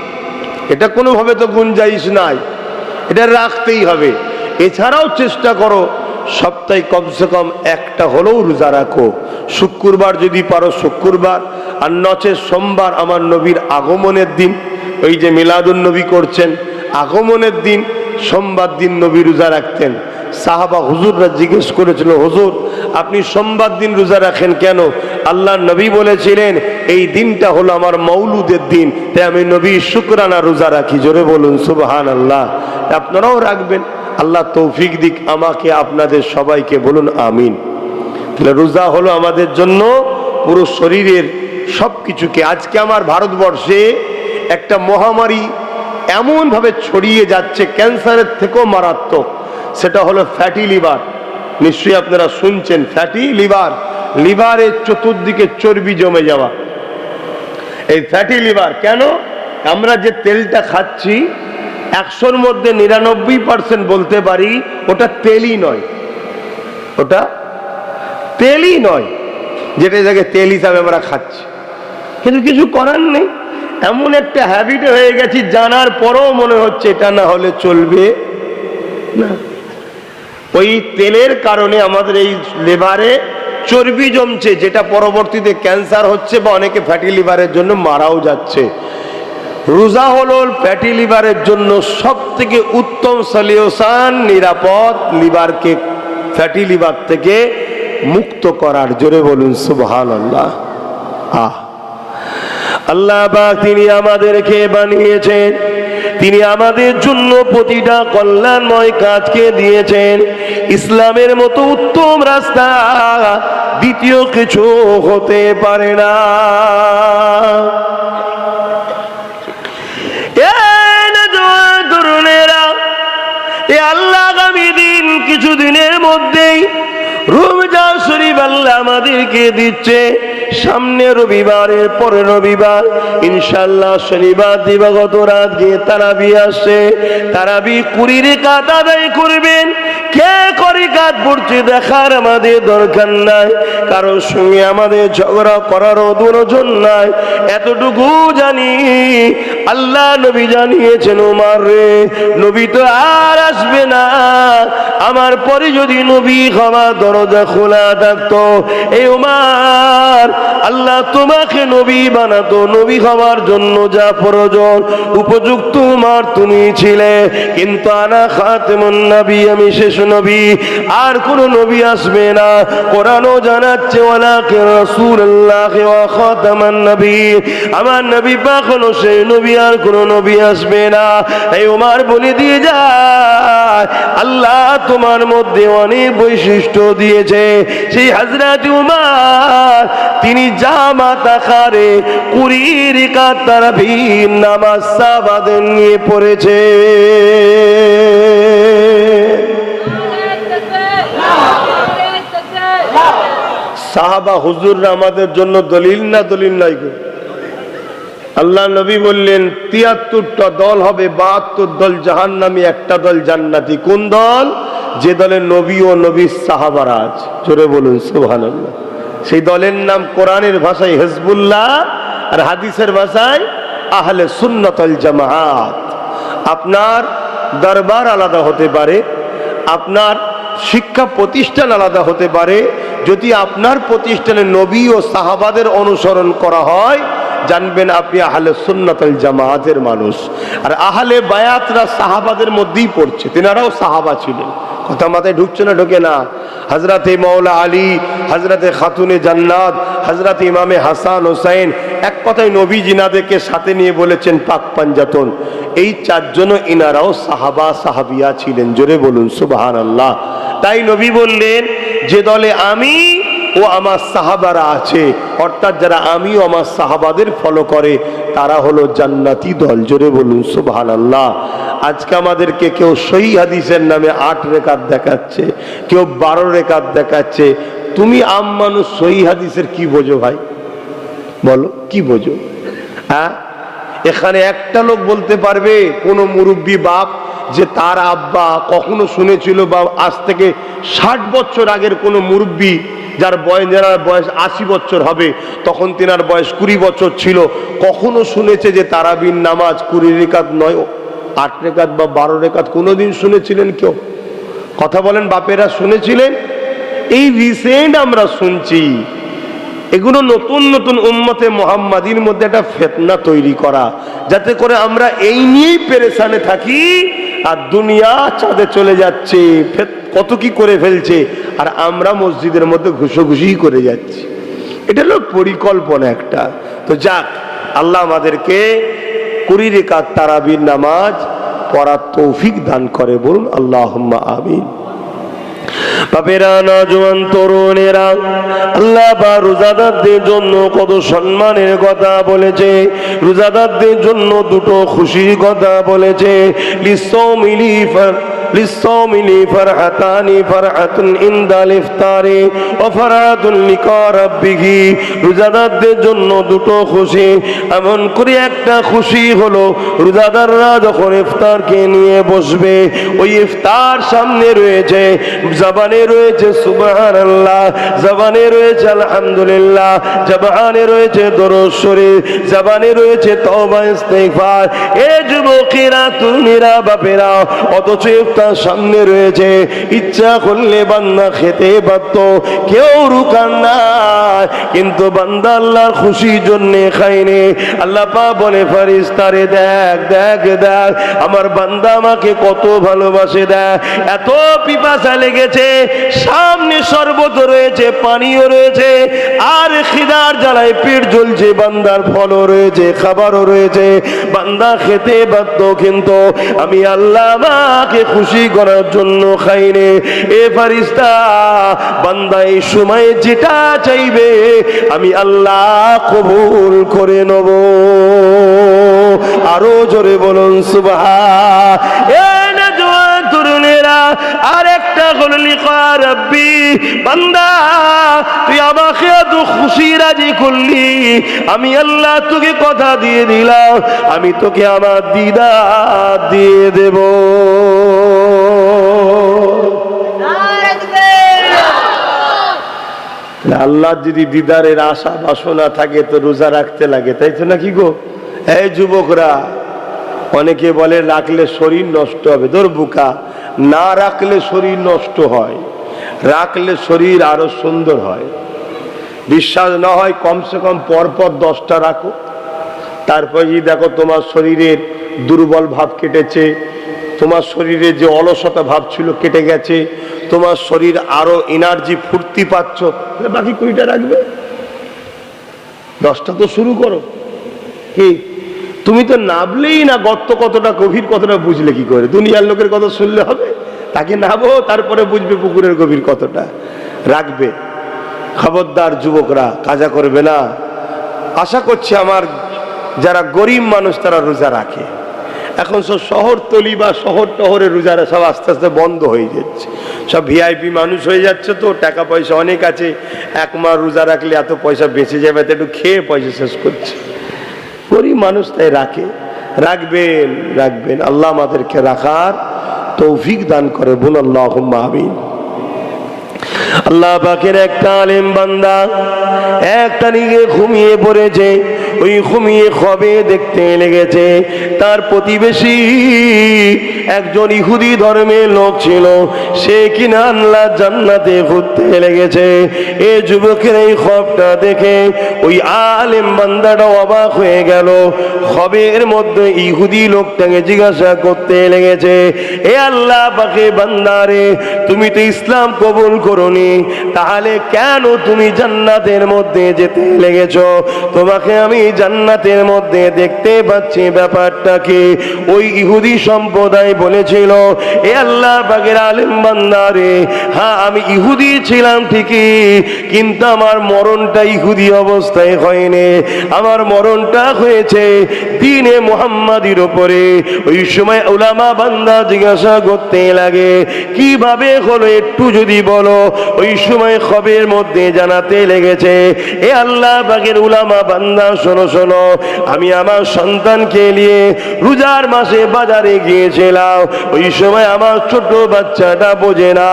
এটা কোনোভাবে তো গুঞ্জাইশ নাই, এটা রাখতেই হবে। এছাড়াও চেষ্টা করো সপ্তাহে কমসে কম একটা হলেও রোজা রাখো। শুক্রবার যদি পারো শুক্রবার, আর নচে সোমবার আমার নবীর আগমনের দিন, ওই যে মিলাদুন নবী করছেন, আগমনের দিন সোমবার দিন নবী রোজা রাখতেন। সাহাবা হুজুররা জিজ্ঞেস করেছিল, হুজুর আপনি সোমবার দিন রোজা রাখেন কেন? আল্লাহ নবী বলেছিলেন এই দিনটা হলো আমার মৌলুদের দিন, তাই আমি নবী শুকরানা রোজা রাখি। জোরে বলুন সুবহানাল্লাহ। আপনারাও রাখবেন। আল্লাহ তৌফিক দিক আমাকে আপনাদের সবাইকে, বলুন আমিন। তাহলে রোজা হলো আমাদের জন্য পুরো শরীরের সব কিছুকে। আজকে আমার ভারতবর্ষে একটা মহামারী এমনভাবে ছড়িয়ে যাচ্ছে, ক্যান্সারের থেকেও মারাত্মক, সেটা হলো ফ্যাটি লিভার। নিশ্চয়ই আপনারা শুনছেন ফ্যাটি লিভার, লিভারের চতুর্দিকে চর্বি জমে যাওয়া। এই ফ্যাটি লিভার কেন? আমরা যে তেলটা খাচ্ছি 100-র মধ্যে 99% বলতে পারি ওটা তেলই নয়, ওটা তেলই নয়, যেটা জায়গায় তেল হিসাবে আমরা খাচ্ছি। কিন্তু কিছু করার নেই, এমন একটা হ্যাবিট হয়ে গেছি, জানার পরও মনে হচ্ছে এটা না হলে চলবে না। ওই তেলের কারণে আমাদের এই লিভারে চর্বি জমছে, যেটা পরবর্তীতে ক্যান্সার হচ্ছে, বা অনেকে ফ্যাটি লিভারের জন্য মারাও যাচ্ছে। রোজা হলো ফ্যাটি লিভারের জন্য সব থেকে উত্তম সলিউশন, নিরাপদ লিভারকে ফ্যাটি লিভার থেকে মুক্ত করার। জোরে বলুন সুবহানাল্লাহ। আল্লাহ পাক তিনি আমাদেরকে বানিয়েছেন, তিনি আমাদের জন্য প্রতিটা কল্যাণময় কাজকে দিয়েছেন। ইসলামের মতো উত্তম রাস্তা দ্বিতীয় কিছু হতে পারে না। আল্লাহ আগামী দিন কিছুদিনের মধ্যেই রমজান শরীফ আল্লাহ আমাদেরকে দিচ্ছে। সামনে রবিবারের পরে রবিবার ইনশাআল্লাহ শনিবার দিবাগত রাত গিয়ে তারাবি আসছে। তারাবি 20 রাকাত আদায় করবেন। কে করে কাজ পড়ছে দেখার আমাদের দরকার নাই, কারোর সঙ্গে আমাদের ঝগড়া করারও প্রয়োজন নাই। এতটুকু জানি আল্লাহ নবী জানিয়েছেন, ওমর রে নবী তো আর আসবে না, আমার পরে যদি নবী ক্ষমা দরজা খোলা থাকতো, এই ওমর আল্লাহ তোমাকে নবী বানাতো, নবী হওয়ার জন্য যা প্রয়োজন উপযুক্ত উমর তুমি ছিলে। কিন্তু আনা খাতেমুন নবী, আমি শেষ নবী, আর কোন নবী আসবে না। কোরআনও জানাচ্ছে ওয়ালাকিন রাসূলুল্লাহ ওয়া খাতামান নবী, আমার নবী পাক হলো সেই নবী, আর কোন নবী আসবে না। এই উমর বলে দিয়ে যায় আল্লাহ তোমার মধ্যে অনেক বৈশিষ্ট্য দিয়েছে। সেই হযরত উমর তিনি জামাত আকারে 20 রাকাত তারাবি নামাজ সাহাবাদের নিয়ে পড়েছে। সাহাবা হুজুররা আমাদের জন্য দলিল না দলিল নাই গো? আল্লাহ নবী বললেন ৭৩টা দল হবে, ৭২ দল জাহান্নামী, একটা দল জান্নাতি। কোন দল? যে দলে নবী ও নবীর সাহাবারা আছে। জোরে বলুন সুবহানাল্লাহ। সেই দলের নাম কোরআনের ভাষায় হিজবুল্লাহ আর হাদিসের ভাষায় আহলে সুন্নাত ওয়াল জামাআত। আপনার দরবার আলাদা হতে পারে, আপনার শিক্ষা প্রতিষ্ঠান আলাদা হতে পারে, যদি আপনার প্রতিষ্ঠানে নবী ও সাহাবাদের অনুসরণ করা হয়, জানবেন আপনি আহলে সুন্নাত ওয়াল জামাআতের মানুষ। আর আহলে বায়াতরা সাহাবাদের মধ্যেই পড়ছে, তেনারাও সাহাবা ছিলেন। কথা মাথায় ঢুকছে না? ঢোকে না? হযরতে মাওলা আলী, হযরতে খাতুনে জান্নাত, হযরতে ইমামে হাসান হোসেন, এক কথায় নবী জিনাদেরকে সাথে নিয়ে বলেছেন পাক পাঞ্জাতন। এই চারজনও ইনারাও সাহাবা সাহাবিয়া ছিলেন। জোরে বলুন সুবহানাল্লাহ। তাই নবী বললেন, যে দলে আমি ও আমার সাহাবারা আছে, অর্থাৎ যারা আমি ও আমার সাহাবাদের ফলো করে, তারা হলো জান্নাতি দল। জোরে বলুন সুবহানাল্লাহ। আজকে আমাদেরকে কেউ সহিহ হাদিসের নামে 8 রেকাত দেখাচ্ছে, কেউ 12 রেকাত দেখাচ্ছে। তুমি আম মানুষ, সহিহ হাদিসের কি বোঝো ভাই? বলো, কি বোঝো? হ্যাঁ, এখানে একটা লোক বলতে পারবে কোন মুরব্বী বাপ যে তার আব্বা কখনো শুনেছিল, বা আজ থেকে 60 বছর আগের কোন মুরব্বী যার বয়স 80 বছর হবে, তখন তেনার বয়স 20 বছর ছিল, কখনো শুনেছে যে তারাবির নামাজ 20 রেকাত নয়, 8 রেকাত বা 12 রেকাত কোনোদিন শুনেছিলেন কেউ? কথা বলেন, বাপেরা শুনেছিলেন? এই রিসেন্ট আমরা শুনছি। এগুলো নতুন নতুন উম্মতে মুহাম্মাদির মধ্যে একটা ফিতনা তৈরি করা, যাতে করে আমরা এই নিয়েই পেরেশানে থাকি। আর দুনিয়া চাঁদে চলে যাচ্ছে, কত কি করে ফেলছে, আর আমরা মসজিদের মধ্যে ঘুষোঘুষি করে যাচ্ছি। এটা হলো পরিকল্পনা একটা। তো যাক, আল্লাহ আমাদেরকে 20 রেকাত তারাবির নামাজ পড়ার তৌফিক দান করে। বলুন আল্লাহুম্মা আমিন। বাপেরা, নওজোয়ান তরুণেরা, আল্লাহ বা রোজাদারদের জন্য কত সম্মানের কথা বলেছে। রোজাদারদের জন্য দুটো খুশির কথা বলেছে। للصوم فرحتان فرحة عند الإفطار وفرحة لقاء ربه। রোজাদারদের জন্য দুটো খুশি। এমন করে একটা খুশি হলো, রোজাদাররা যখন ইফতারকে নিয়ে বসবে, ওই ইফতার সামনে রয়েছে, জবানে রয়েছে সুবহানাল্লাহ, জবানে রয়েছে আলহামদুলিল্লাহ, জবানে রয়েছে দরুদ শরীফ, জবানে রয়েছে তওবা ইস্তিগফার। এ যুবকেরা, তুমিরা, বাপেরা, অথচ ইফতার সামনে রয়েছে, ইচ্ছা করলে বান্দা খেতে পারত, কেউ রুকান না, কিন্তু বান্দা আল্লাহর খুশির জন্য খায়নি। আল্লাহ পাক বলে ফেরেশতারে, দেখ দেখ দেখ, আমার বান্দা আমাকে কত ভালোবাসে, দেখ এত পিপাসা লেগেছে, সামনে শরবত রয়েছে, পানিও রয়েছে, আর খিদার জ্বালায় পেট জ্বলছে, বান্দার ফলও রয়েছে, খাবারও রয়েছে, বান্দা খেতে পারত, কিন্তু আমি আল্লাহ আমাকে খুশি করার জন্য খাইনি। এ ফেরেশতা, বান্দা এই সময় যেটা চাইবে আমি আল্লাহ কবুল করে নেব। আরো জোরে বলুন সুবহান। এ নওজোয়ান তরুণেরা, আর একটা হলো লিকা রাব্বি। বান্দা, তুই আমাকে এত খুশি রাজি করলি, আমি আল্লাহ তোকে কথা দিয়ে দিলাম, আমি তোকে আমার দিদার দিয়ে দেব। আল্লাহ যদি দিদারের আশা বাসনা থাকে তো রোজা রাখতে লাগে, তাই তো নাকি গো? এই যুবকরা, অনেকে বলে রাখলে শরীর নষ্ট হবে। তোর বুকা, না রাখলে শরীর নষ্ট হয়, রাখলে শরীর আরো সুন্দর হয়। বিশ্বাস না হয় কমসে কম পরপর 10টা রাখো, তারপরে যদি দেখো তোমার শরীরের দুর্বল ভাব কেটেছে, তোমার শরীরে যে অলসতা ভাব ছিল কেটে গেছে, তোমার শরীর আরো এনার্জি ফুর্তি পাচ্ছ, বাকি 20টা রাখবে। 10টা তো শুরু করো। কি, তুমি তো নাবলেই না গর্ত কতটা গভীর, কতটা বুঝলে কি করে? দুনিয়ার লোকের কথা শুনলে হবে? তাকে নাবো, তারপরে বুঝবে পুকুরের গভীর কতটা। রাখবে। খবরদার যুবকরা, কাজা করবে না। আশা করছি আমার যারা গরিব মানুষ তারা রোজা রাখে। এখন সব শহরতলি বা শহর টহরে রোজারা সব আস্তে আস্তে বন্ধ হয়ে যাচ্ছে, সব ভিআইপি মানুষ হয়ে যাচ্ছে, তো টাকা পয়সা অনেক আছে, 1 মাস রোজা রাখলে এত পয়সা বেঁচে যাবে, তো একটু খেয়ে পয়সা শেষ করছে। গরিব মানুষ তাই রাখবেন রাখবেন। আল্লাহ আমাদেরকে রাখার তৌফিক দান করে, বলুন আল্লাহুম্মা আমিন। আল্লাহ পাকের একটা আলেম বান্দা একটা নিয়ে ঘুমিয়ে পড়েছে। ওই ঘুমিয়ে খবে দেখতে লেগেছে তার প্রতিবেশী একজন ইহুদি ধর্মের লোক ছিল, সে কিনা আল্লাহ জান্নাতে ঘুরতে লেগেছে। এই যুবকের এই খবরটা দেখে ওই আলেম বান্দাটা অবাক হয়ে গেল। খবের মধ্যে ইহুদি লোকটাকে জিজ্ঞাসা করতে লেগেছে, এ আল্লাহ পাকের বান্দারে, তুমি তো ইসলাম কবুল করনি, তাহলে কেন তুমি জান্নাতের মধ্যে যেতে লেগেছো? তোমাকে আমি জান্নাতের মধ্যে দেখতে পাচ্ছি, ব্যাপারটা কি? ওই ইহুদি সম্প্রদায় বলেছিল, এ আল্লাহ পাকের আলেম বান্দারে, হ্যাঁ আমি ইহুদি ছিলাম ঠিকই, কিন্তু আমার মরণটা ইহুদি অবস্থায় হয়নি, আমার মরণটা হয়েছে দ্বীনে মুহাম্মাদির উপরে। ওই সময় উলামা বান্দা জিজ্ঞাসা করতে লাগে, কিভাবে হলো একটু যদি বলো। ওই সময় খবরের মধ্যে জানাতে লেগেছে, এ আল্লাহ পাকের উলামা বান্দা, শোনো শোনো, আমি আমার সন্তানকে নিয়ে রোজার মাসে বাজারে গিয়েছিলাম। ওই সময় আমার ছোট বাচ্চাটা বোঝে না,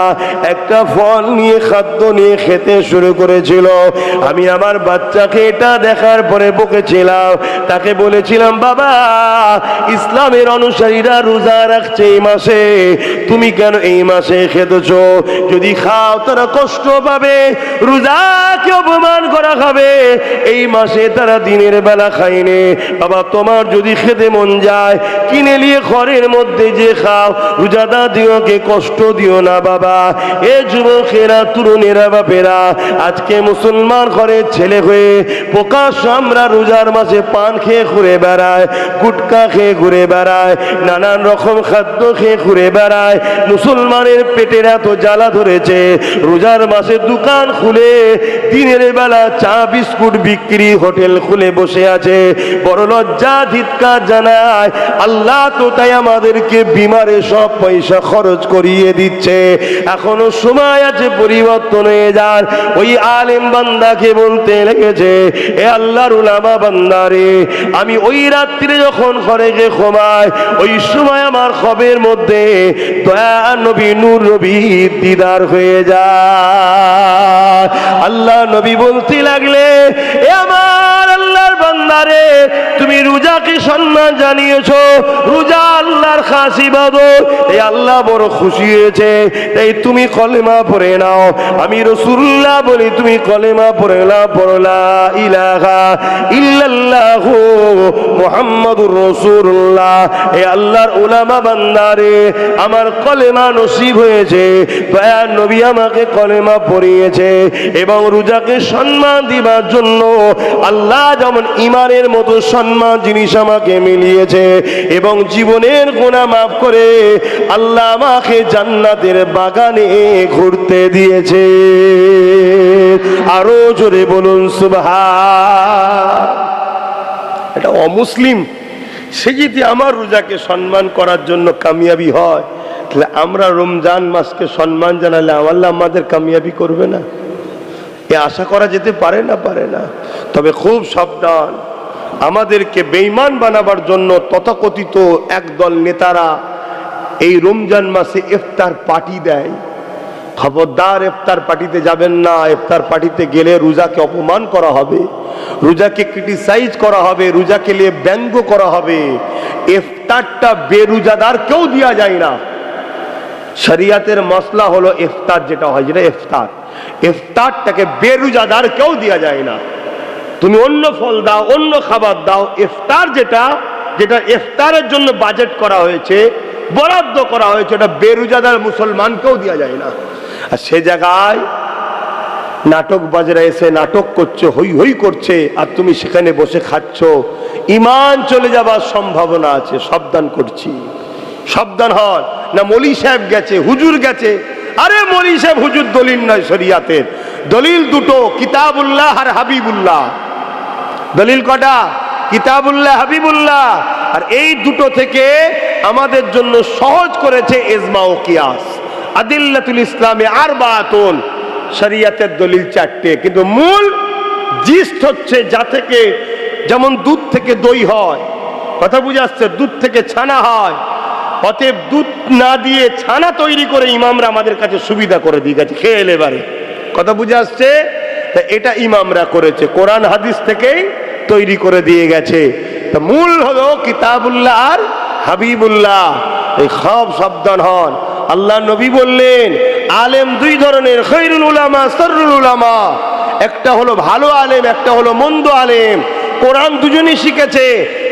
একটা ফল নিয়ে খাদ্য নিয়ে খেতে শুরু করেছিল। আমি আমার বাচ্চাকে এটা দেখার পরে বকেছিলাম, তাকে বলেছিলাম, বাবা ইসলামের অনুসারীরা রোজা রাখছে এই মাসে, তুমি কেন এই মাসে খেতেছো? যদি খাও তারা কষ্ট পাবে, রোজাকে অপমান করা হবে, এই মাসে তারা দিনের বেলা খায়নি। বাবা তোমার যদি খেতে মন যায় কিনে নিয়ে ঘরের মধ্যে যে খাও, রোজাদারদিওকে কষ্ট দিও না বাবা। এ যুবকেরা, তরুণেরা, বাপেরা, আজকে মুসলমান ঘরের ছেলে হয়ে প্রকাশ্য আমরা রোজার মাসে পান খেয়ে ঘুরে বেড়ায়, গুটকা খেয়ে ঘুরে বেড়ায়, নানান রকম খাদ্য খেয়ে ঘুরে বেড়ায়। মুসলমানের পেটের এত জ্বালা ধরেছে, রোজার মাসে দোকান খুলে দিনের বেলা চা বিস্কুট বিক্রি, হোটেল খুলে বসে আছে। বড় লজ্জা, ধিক্কার জানায়। আল্লাহ তো তাই আমাদেরকে বিমারে সব পয়সা খরচ করিয়ে দিচ্ছে। এখনো সময় আছে পরিবর্তন হয়ে যান। ওই আলেম বান্দাকে বলতে লেগেছে, এ আল্লাহর উলামা বান্দারে, আমি ওই রাত্রে যখন ঘরে গিয়ে ঘুমায়, ওই সময় আমার খবের মধ্যে দয়া নবী, নূর নবী দিদার হয়ে যায়। আল্লাহ নবী বলতে লাগলে, এ আমার আল্লাহর বান্দারে, তুমি রোজাকে সম্মান জানিয়েছো, রোজা আল্লাহর খাস ইবাদত, এই আল্লাহ বড় খুশি হয়েছে, তাই তুমি কলেমা পড়ে নাও। আমি রাসূলুল্লাহ বলি, তুমি কলেমা পড়ে নাও, পড়ো লা ইলাহা ইল্লাল্লাহু মুহাম্মাদুর রাসূলুল্লাহ। এই আল্লাহর উলামা বান্দারে, আমার কলেমা নসিব হয়েছে, দয়ার নবী আমাকে কলেমা পড়িয়েছে, এবং রোজাকে সম্মান দিবার জন্য আল্লাহ যেমন ইমানের মতো সম্মান জিনিস আমাকে মিলিয়েছে, এবং জীবনের গুনাহ মাফ করে আল্লাহ আমাকে জান্নাতের বাগানে ঘুরতে দিয়েছে। আরো জোরে বলুন সুবহান। এটা অমুসলিম সে যদি আমার রোজাকে সম্মান করার জন্য কামিয়াবি হয়, তাহলে আমরা রমজান মাসকে সম্মান জানালে আল্লাহ আমাদের কামিয়াবি করবে না? এ আশা করা যেতে পারে না, পারে না। তবে খুব সাবধান, আমাদেরকে বেঈমান বানাবার জন্য তথাকথিত একদল নেতারা এই রমজান মাসে ইফতার পার্টি দেয়। খবরদার ইফতার পার্টিতে যাবেন না। ইফতার পার্টিতে গেলে রোজাকে অপমান করা হবে, রোজাকে ক্রিটিসাইজ করা হবে, রোজাকে নিয়ে ব্যঙ্গ করা হবে। ইফতারটা বেরোজাদার কেউ দেওয়া যায় না। শরিয়াতের মসলা হলো ইফতার যেটা হয়, যেটা ইফতারটাকে বেরোজাদার কেউ দেওয়া যায় না। তুমি অন্য ফল দাও, অন্য খাবার দাও, ইফতার যেটা ইফতারের জন্য বাজেট করা হয়েছে, বরাদ্দ করা হয়েছে, এটা বেরোজাদার মুসলমানকেও দেওয়া যায় না। আর সে জায়গায় নাটক বাজরা এসে নাটক করছে, হই হই করছে, আর তুমি সেখানে বসে খাচ্ছ, ঈমান চলে যাবার সম্ভাবনা আছে। সাবধান করছি, সাবধান হন। না মৌলী সাহেব গেছে, হুজুর গেছে, আরে মৌলী সাহেব হুজুর দলিল নয়, শরিয়াতের দলিল দুটো, কিতাবুল্লাহ আর হাবিবুল্লাহ। দলিল কটা? কিতাবুল্লাহ, হাবিবুল্লাহ। আর এই দুটো থেকে আমাদের জন্য সহজ করেছে ইজমা ও কিয়াস। আদিল্লাতুল ইসলামে আরবাতুন, শরিয়াতের দলিল চারটে, কিন্তু মূল জিস্ট হচ্ছে যা থেকে যেমন দুধ থেকে দই হয়, কথা বুঝে আসছে, দুধ থেকে ছানা হয়, অতএব দুধ না দিয়ে ছানা তৈরি করে ইমামরা আমাদের কাছে সুবিধা করে দিয়ে গেছে, খেয়ে এলে এবারে, কথা বুঝে আসছে। তা এটা ইমামরা করেছে, কোরআন হাদিস থেকেই তৈরি করে দিয়ে গেছে। তা মূল হলো কিতাবুল্লাহ আর হাবিবুল্লাহ, এই সব সাবধান হন। আল্লাহ নবী বললেন আলেম দুই ধরনের, খৈরুল উলামা সররুল উলামা, একটা হলো ভালো আলেম, একটা হলো মন্দ আলেম। কোরআন দুজনই শিখেছে,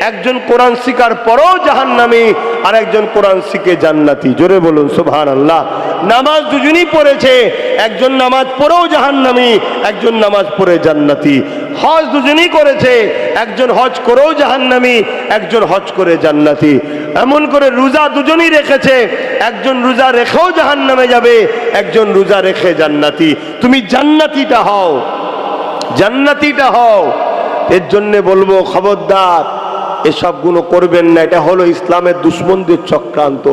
একজন কোরআন শিখার পরও জাহান্নামী, আর একজন কোরআন শিখে জান্নাতি। জোরে বলুন সুবহানাল্লাহ। নামাজ দুজনই পড়েছে, একজন নামাজ পড়েও জাহান্নামী, একজন নামাজ পড়ে জান্নাতি। হজ দুজনই করেছে, একজন হজ করেও জাহান্নামী, একজন হজ করে জান্নাতি। এমন করে রোজা দুজনই রেখেছে, একজন রোজা রেখেও জাহান্নামে যাবে, একজন রোজা রেখে জান্নাতি। তুমি জান্নাতিটা হও, জান্নাতিটা হও। এর জন্য বলবো খবরদার এসব গুলো করবেন না, এটা হলো ইসলামের দুশ্মনদের চক্রান্ত।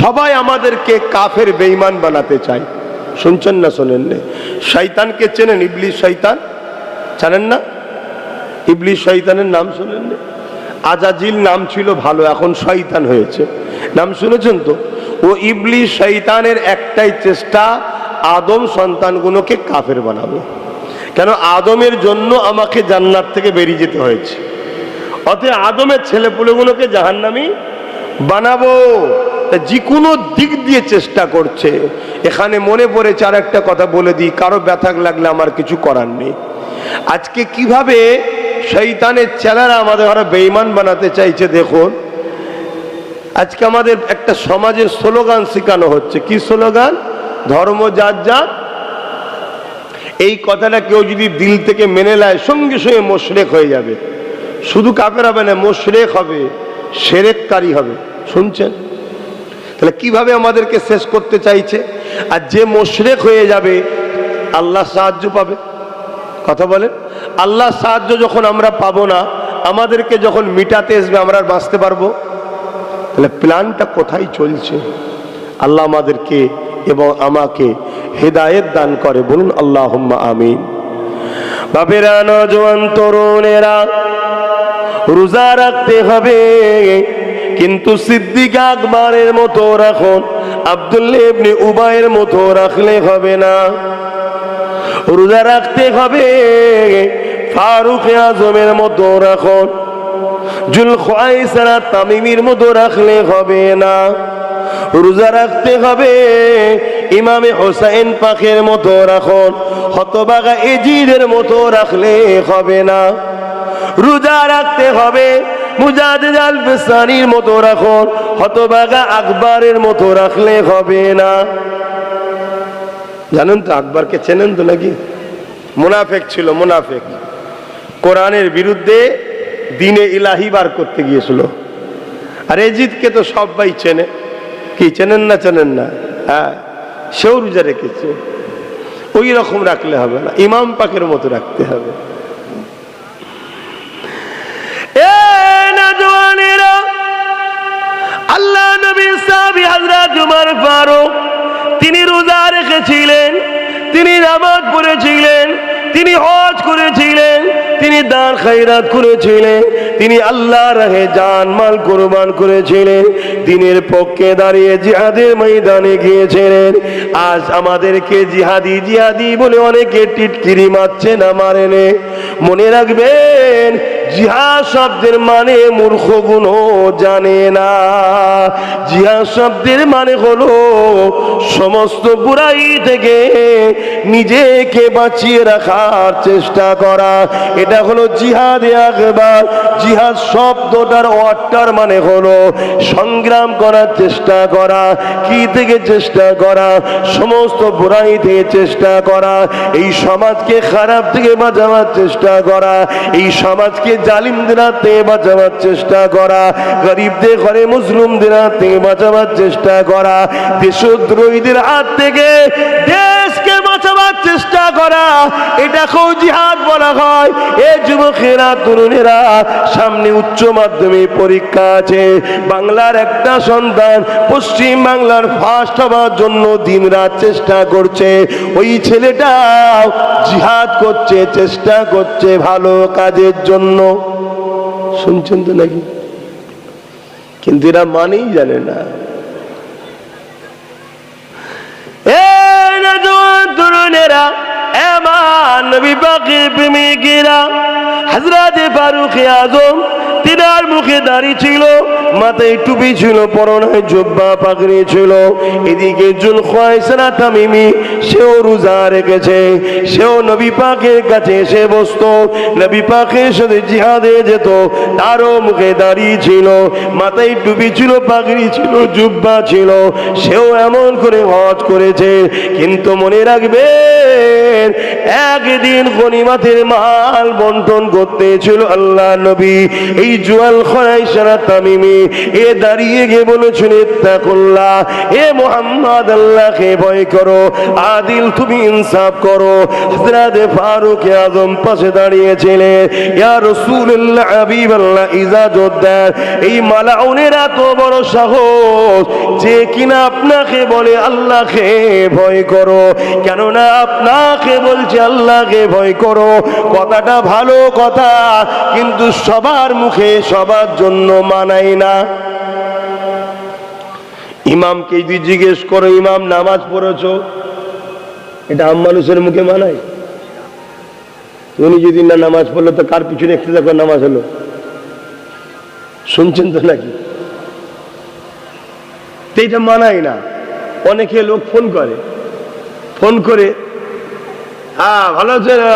সবাই আমাদেরকে কাফের বেঈমান বানাতে চায়। শুনছেন না শোনেন না? শয়তানকে চেনেন? ইবলিস শয়তান জানেন না? ইবলিস শয়তানের নাম শোনেন না? আজাজিল নাম ছিল ভালো, এখন শয়তান হয়েছে, নাম শুনেছেন তো? ও ইবলিস শয়তানের একটাই চেষ্টা, আদম সন্তানগুলোকে কাফের বানাবো। কেন? আদমের জন্য আমাকে জান্নাত থেকে বেরিয়ে যেতে হয়েছে, অতএব আদমের ছেলেপুলেগুলোকে জাহান্নামী বানাবো। যে কোনো দিক দিয়ে চেষ্টা করছে। এখানে মনে পড়েছে আর একটা কথা বলে দিই, কারো ব্যথা লাগলে আমার কিছু করার নেই। আজকে কিভাবে শয়তানের চেলারা আমাদের ঘরে বেঈমান বানাতে চাইছে দেখুন। আজকে আমাদের একটা সমাজের স্লোগান শেখানো হচ্ছে, কি স্লোগান? ধর্ম যার যার। এই কথাটা কেউ যদি দিল থেকে মেনে নেয়, সঙ্গে সঙ্গে মুশরিক হয়ে যাবে। শুধু কাফের হবে না, মুশরিক হবে, শিরককারী হবে। শুনছেন? তাহলে কিভাবে আমাদেরকে শেষ করতে চাইছে? আর যে মুশরিক হয়ে যাবে আল্লাহ সাহায্য পাবে। কথা বলেন, আল্লাহ সাহায্য যখন আমরা পাবো না, আমাদেরকে যখন মিটাতে আসবে, আমরা আর বাঁচতে পারবো? তাহলে প্ল্যানটা কোথায় চলছে? আল্লাহ আমাদেরকে এবং আমাকে হেদায়েত দান করে, বলুন আল্লাহুম্মা আমিন। বাপেরা, নওজোয়ান তরুণেরা, রোজা রাখতে হবে, কিন্তু সিদ্দিক আকবরের মতো রাখুন, আব্দুল্লাহ ইবনে উবাইয়ের মতো রাখলে হবে না। রোজা রাখতে হবে ফারুক আজমের মতো রাখুন, জুলখাইসারা তামিমির মতো রাখলে হবে না। রোজা রাখতে হবে ইমামে হোসেন পাকের মতো রাখুন, হতবাগা এজিদের মতো রাখলে হবে না। রোজা রাখতে হবে মুজাদ্দিদ আল ফিসানির মতো রাখুন, হতবাগা আকবরের মতো রাখলে হবে না। জানেন তো আকবরকে? চেনেন তো নাকি? মুনাফেক ছিল, মুনাফেক। কোরআনের বিরুদ্ধে দিনে ইলাহি বার করতে গিয়েছিল। আর এজিদকে তো সবাই চেনে, কি চেনেন না? চেনেন না? হ্যাঁ, সেও রোজা রেখেছে। ওই রকম রাখলে হবে না, ইমাম পাকের মতো রাখতে হবে। আল্লাহ নবী সাহাবী হযরত উমর ফারুক, তিনি রোজা রেখেছিলেন, তিনি নামাজ পড়েছিলেন, তিনি হজ করেছিলেন, তিনি দান খায়রাত করেছিলেন, তিনি আল্লাহর রাহে জান মাল কুরবান করেছিলেন, দ্বীনের পক্ষে দাঁড়িয়ে জিহাদের ময়দানে গিয়েছিলেন। আজ আমাদেরকে জিহাদি জিহাদি বলে অনেকে টিটকিরি মারছে না, মারেনে। মনে রাখবেন, জিহাদ শব্দের মানে মূর্খগুলো জানে না। জিহাদ শব্দের মানে হলো সমস্ত বুরাই থেকে নিজেকে বাঁচিয়ে রাখার চেষ্টা করা। এটা হলো জিহাদে আকবার। জিহাদ শব্দটার অর্থের মানে হলো সংগ্রাম করার চেষ্টা করা। কি থেকে চেষ্টা করা? সমস্ত বুরাই থেকে চেষ্টা করা, এই সমাজকে খারাপ থেকে বাঁচাবার চেষ্টা করা, এই সমাজকে জালিমদের হাত থেকে বাঁচাবার চেষ্টা করা, গরিবদের ঘরে মুসলিমদের হাত থেকে বাঁচাবার চেষ্টা করা, দেশদ্রোহীদের হাত থেকে দেশকে বাঁচাবার চেষ্টা করা, এটাকেও জিহাদ বলা হয়। এ যুবকেরা, তরুণেরা, সামনে উচ্চ মাধ্যমিক পরীক্ষা আছে। বাংলার একটা সন্তান পশ্চিম বাংলার ফার্স্ট হওয়ার জন্য দিনরাত চেষ্টা করছে। ওই ছেলেটা জিহাদ করছে, চেষ্টা করছে ভালো কাজের জন্য। শুনছেন তো নাকি? কিন্তু এরা মানেই জানে না। তরুণেরা, এমান নবী পাকের প্রেমিকেরা, হযরত ফারুক আযম তিনার মুখে দাড়ি ছিল, মাথায় টুপি ছিল, পরনে জুব্বা পাগড়ি ছিল। এদিকে জুলখায়সা তামিমি, সেও রোজা রেখেছে, সেও নবী পাকের কাছে এসে বসতো, নবী পাকের সাথে জিহাদে যেত, তারও মুখে দাড়ি ছিল, মাথায় টুপি ছিল, পাগড়ি ছিল, জুব্বা ছিল, সেও এমন করে হজ করেছে। কিন্তু মনে রাখবেন, একদিন গনিমতের মাল বন্টন করতে ছিল আল্লাহ নবী। এই জুলখায়সা তামিমি এ দাঁড়িয়ে গিয়ে বলেছিল, ইত্তাকুল্লাহ, এ মুহাম্মদ, আল্লাহকে ভয় করো, আদিল তুমি ইনসাফ করো। হযরত ফারুক আযম পাশে দাঁড়িয়েছিলেন। ইয়া রাসূলুল্লাহ, হাবিবাল্লাহ, ইজাজত দেন, এই মালাউনের এত বড় সাহস যে কিনা আপনাকে বলে আল্লাহকে ভয় করো। কেননা আপনাকে বলছে আল্লাহকে ভয় করো, কথাটা ভালো কথা, কিন্তু সবার মুখে সবার জন্য মানায় না। ইমামকে যদি জিজ্ঞেস করো, ইমাম নামাজ পড়েছো, এটা আম মানুষের মুখে মানায়? উনি যদি না নামাজ পড়লো তো কার পিছনে একটু দেখো নামাজ হলো? শুনছেন তো নাকি? এইটা মানায় না। অনেকে লোক ফোন করে, হ্যাঁ ভালো আছে না,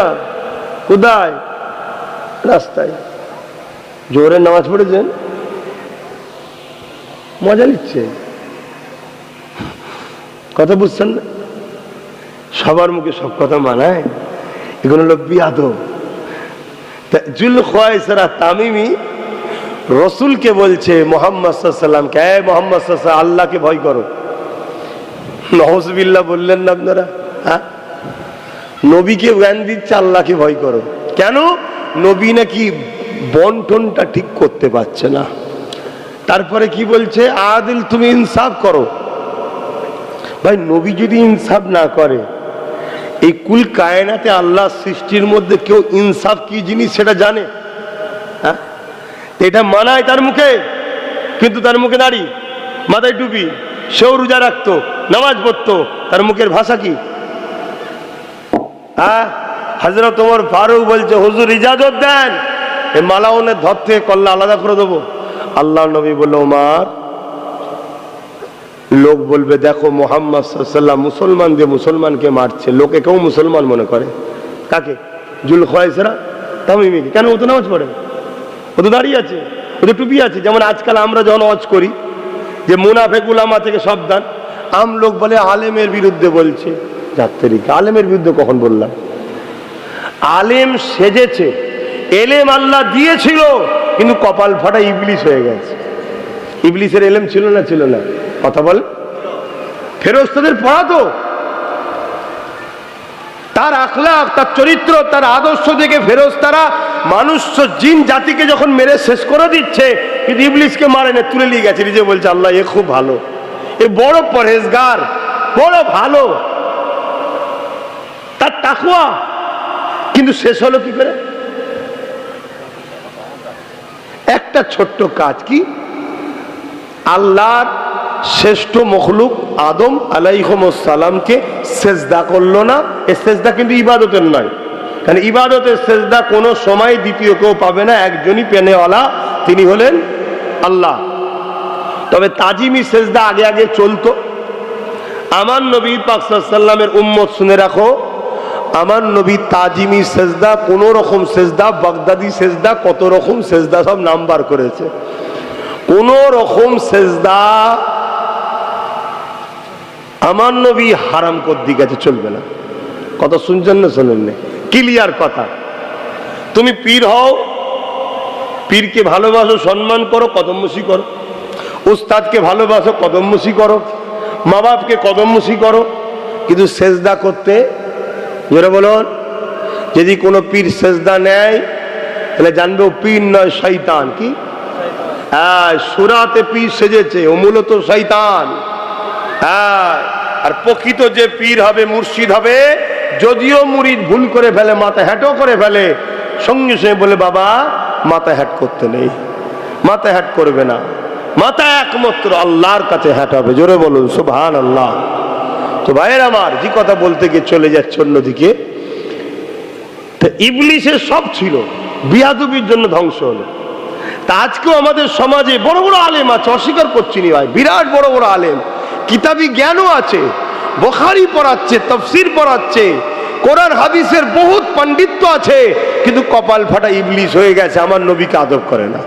কোথায়? রাস্তায়। জোহরের নামাজ পড়েছেন? মজা নিচ্ছে, কথা বুঝছেন না? সবার মুখে সব কথা মানায়? এগুলো হলো বিয়াদব। জুলখায়সা তামিমি রসুলকে বলছে, মুহাম্মদ সাল্লাল্লাহু আলাইহি ওয়াসাল্লামকে, হে মুহাম্মদ সাল্লাল্লাহু আলাইহি ওয়াসাল্লাম, আল্লাহকে ভয় করো। নাউযুবিল্লাহ বললেন না আপনারা? হ্যাঁ, নবীকে জ্ঞান দিচ্ছে আল্লাহকে ভয় করো। কেন? নবী নাকি বন্টনটা ঠিক করতে পারছে না। তারপরে কি বলছে? আদিল তুমি ইনসাফ করো। ভাই, নবী যদি ইনসাফ না করে, এই কুল কায়নাতে আল্লাহ সৃষ্টির মধ্যে কেউ ইনসাফ কি জিনিস সেটা জানে? হ্যাঁ, এটা মানায় তার মুখে, কিন্তু তার মুখে দাড়ি, মাথায় টুপি, সেও রোজা রাখতো, নামাজ পড়তো, তার মুখের ভাষা কি? হ্যাঁ, হযরত ওমর ফারুক বলছে, হুজুর ইজাজত দেন, এই মালাউনের ধর থেকে কল্লা আলাদা করে দেবো। আল্লাহ নবী বলল, ওমর, লোক বলবে দেখো মুহাম্মদ সাল্লাল্লাহু আলাইহি ওয়াসাল্লাম মুসলমান দিয়ে মুসলমানকে মারছে, লোকে কেউ মুসলমান মনে করে। কাকে? জুলখায়সা তামিমিকে। কেন? ও তো নামাজ পড়ে, ও তো দাঁড়িয়ে আছে, ও তো টুপি আছে। যেমন আজকাল আমরা যখন ওয়াজ করি যে মুনাফিক উলামা থেকে সাবধান, আম লোক বলে আলেমের বিরুদ্ধে বলছে। যাত্রীকে আলেমের বিরুদ্ধে কখন বললাম? আলেম সেজেছে, এলেম আল্লাহ দিয়েছিল, কিন্তু কপাল ফাটা ইবলিস হয়ে গেছে। ইবলিসের এলেম ছিল না? ছিল না? কথা বল। ফেরেশতাদের পড়াতো, তার আখলাক, তার চরিত্র, তার আদর্শ দেখে ফেরেশতারা মানুষ জিন জাতিকে যখন মেরে শেষ করে দিচ্ছে, কিন্তু ইবলিসকে মারে না, তুলে নিয়ে গেছে। নিজে বলছে আল্লাহ এ খুব ভালো, এ বড় পরহেজগার, বড় ভালো, তার তাকওয়া। কিন্তু শেষ হলো কি করে? একটা ছোট্ট কাজ কি? আল্লাহর শ্রেষ্ঠ মখলুক আদম আলাইহিস সালামকে সেজদা করলো না। এই সেজদা কিন্তু ইবাদতের নয়, কারণ ইবাদতের সেজদা কোনো সময় দ্বিতীয় কেউ পাবে না, একজনই পেনেওয়ালা, তিনি হলেন আল্লাহ। তবে তাজিমি সেজদা আগে আগে চলতো। আমার নবী পাক সাল্লাল্লাহু আলাইহি ওয়াসাল্লামের উম্মত শুনে রাখো, আমার নবী তাজিমি সেজদা, কোন রকম সেজদা, বাগদাদি সেজদা, কত রকম সেজদা সব নাম্বার করেছে। কোন রকম সেজদা আমার নবী হারাম করে গেছে, চলবে না। কথা শুনছেন না? শোনেন না? ক্লিয়ার কথা। তুমি পীর হও, পীরকে ভালোবাসো, সম্মান করো, কদমমুশি করো। উস্তাদকে ভালোবাসো, কদমমুশি করো। মা বাপকে কদমমুশি করো, কিন্তু সেজদা করতে, জোরে বলুন, যদি কোনো পীর সেজদা নেয় তাহলে জানবে ও পীর নয়, শয়তান। কি? হ্যাঁ, সুরাতে পীর সেজেছে, ও মূলত শয়তান। হ্যাঁ, আর প্রকৃত যে পীর হবে, মুর্শিদ হবে, যদিও মুরিদ ভুল করে ফেলে, মাথা হ্যাটো করে ফেলে, সঙ্গে সঙ্গে বলে বাবা মাথা হ্যাট করতে নেই, মাথা হ্যাট করবে না, মাথা একমাত্র আল্লাহর কাছে হ্যাট হবে। জোরে বলুন সুবহানাল্লাহ। তো ভাইয়ের আমার, যে কথা বলতে গিয়ে চলে যাচ্ছে অন্যদিকে, তো ইবলিসের সব ছিল, বিয়াদবির জন্য ধ্বংস হলো। তা আজকেও আমাদের সমাজে বড় বড় আলেম আছে, অস্বীকার করছি নি ভাই, বিরাট বড় বড় আলেম, কিতাবি জ্ঞানও আছে, বুখারী পড়াচ্ছে, তাফসীর পড়াচ্ছে, কোরআন হাদিসের বহুত পণ্ডিত্য আছে, কিন্তু কপাল ফাটা ইবলিস হয়ে গেছে, আমার নবীকে আদব করে না।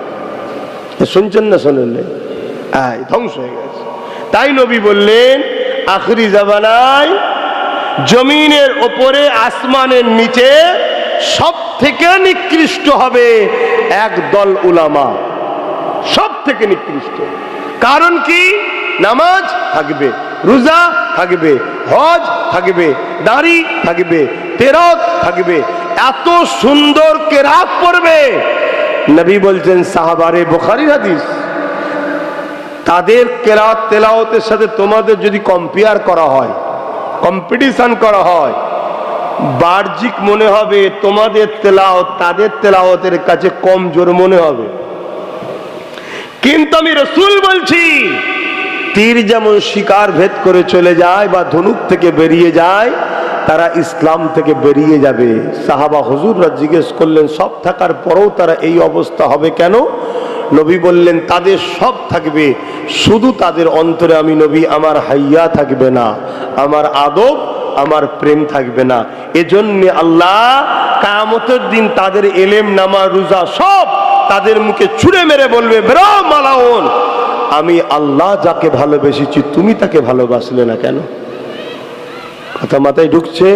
শুনছেন না শোনেন না? ধ্বংস হয়ে গেছে। তাই নবী বললেন, আখরি জামানায় জমিনের ওপরে আসমানের নিচে সব থেকে নিকৃষ্ট হবে একদল উলামা, সব থেকে নিকৃষ্ট। কারণ কি? নামাজ থাকবে, রোজা থাকবে, হজ থাকবে, দাড়ি থাকবে, তেরাত থাকবে, এত সুন্দর কেরাত পড়বে। নবী বলছেন, সাহাবারে বুখারীর হাদিস, তাদের কেরাত তেলাওয়াতের সাথে তোমাদের যদি কম্পেয়ার করা হয়, কম্পিটিশন করা হয়, বাহ্যিক মনে হবে তোমাদের তেলাওয়াত তাদের তেলাওয়াতের কাছে কম জোর মনে হবে। কিন্তু আমি রাসূল বলছি, তীর যেমন শিকার ভেদ করে চলে যায় বা ধনুক থেকে বেরিয়ে যায়, তারা ইসলাম থেকে বেরিয়ে যাবে। সাহাবা হুজুররা জিজ্ঞেস করলেন, সব থাকার পরেও তারা এই অবস্থা হবে কেন? নবী বললেন, তাদের সব থাকবে, শুধু তাদের অন্তরে আমি নবী আমার হাইয়া থাকবে না, আমার আদব, আমার প্রেম থাকবে না। এজন্য আল্লাহ কিয়ামতের দিন তাদের এলেম, নামাজ, রোজা সব তাদের মুখে ছুঁড়ে মেরে বলবে, বেরো মালাউন, আমি আল্লাহ যাকে ভালোবেসেছি তুমি তাকে ভালোবাসলে না কেন? কথা মাথায় ঢুকছে?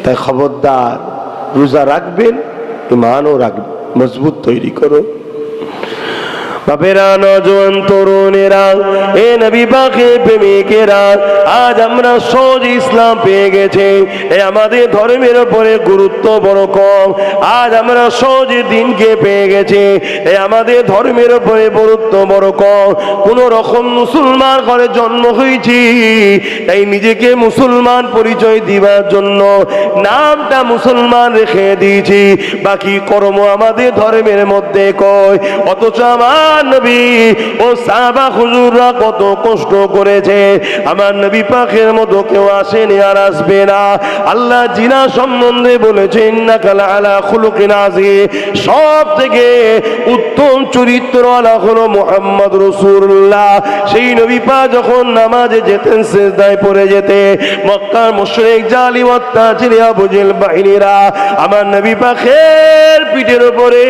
তাই খবরদার, রোজা রাখবেন, ঈমানও রাখবেন, মজবুত তৈরি করো। বাপেরা, নওজোয়ান তরুণেরা, এ নবী পাকের প্রেমিকেরা, আজ আমরা সহজ ইসলাম পেয়ে গেছে, এ আমাদের ধর্মের উপরে গুরুত্ব বড় কম। আজ আমরা সহজ দিনকে পেয়ে গেছি, এ আমাদের ধর্মের উপরে গুরুত্ব বড় কম। কোন রকম মুসলমান ঘরে জন্ম হয়েছি, তাই নিজেকে মুসলমান পরিচয় দিবার জন্য নামটা মুসলমান রেখে দিয়েছি, বাকি কর্ম আমাদের ধর্মের মধ্যে কয়। অথচ আমার নবী ও সাহাবা হুজুররা কত কষ্ট করেছে, আমার নবী পাকের মতো কেউ আসেনি আর আসবে না। আল্লাহ জিনা সম্বন্ধে বলেছেন, ইন্নাকা লাআলা খুলুকিন আযীম, সব থেকে উত্তম চরিত্রওয়ালা হলো মুহাম্মদ রাসূলুল্লাহ। সেই নবী পাক যখন নামাজে যেতেন, সিজদায় পড়ে যেতে, মক্কার মুশরিক জালিম অত্যাচারী আবু জেহেল বাহিনীরা আমার নবী পাকের পিঠের উপরে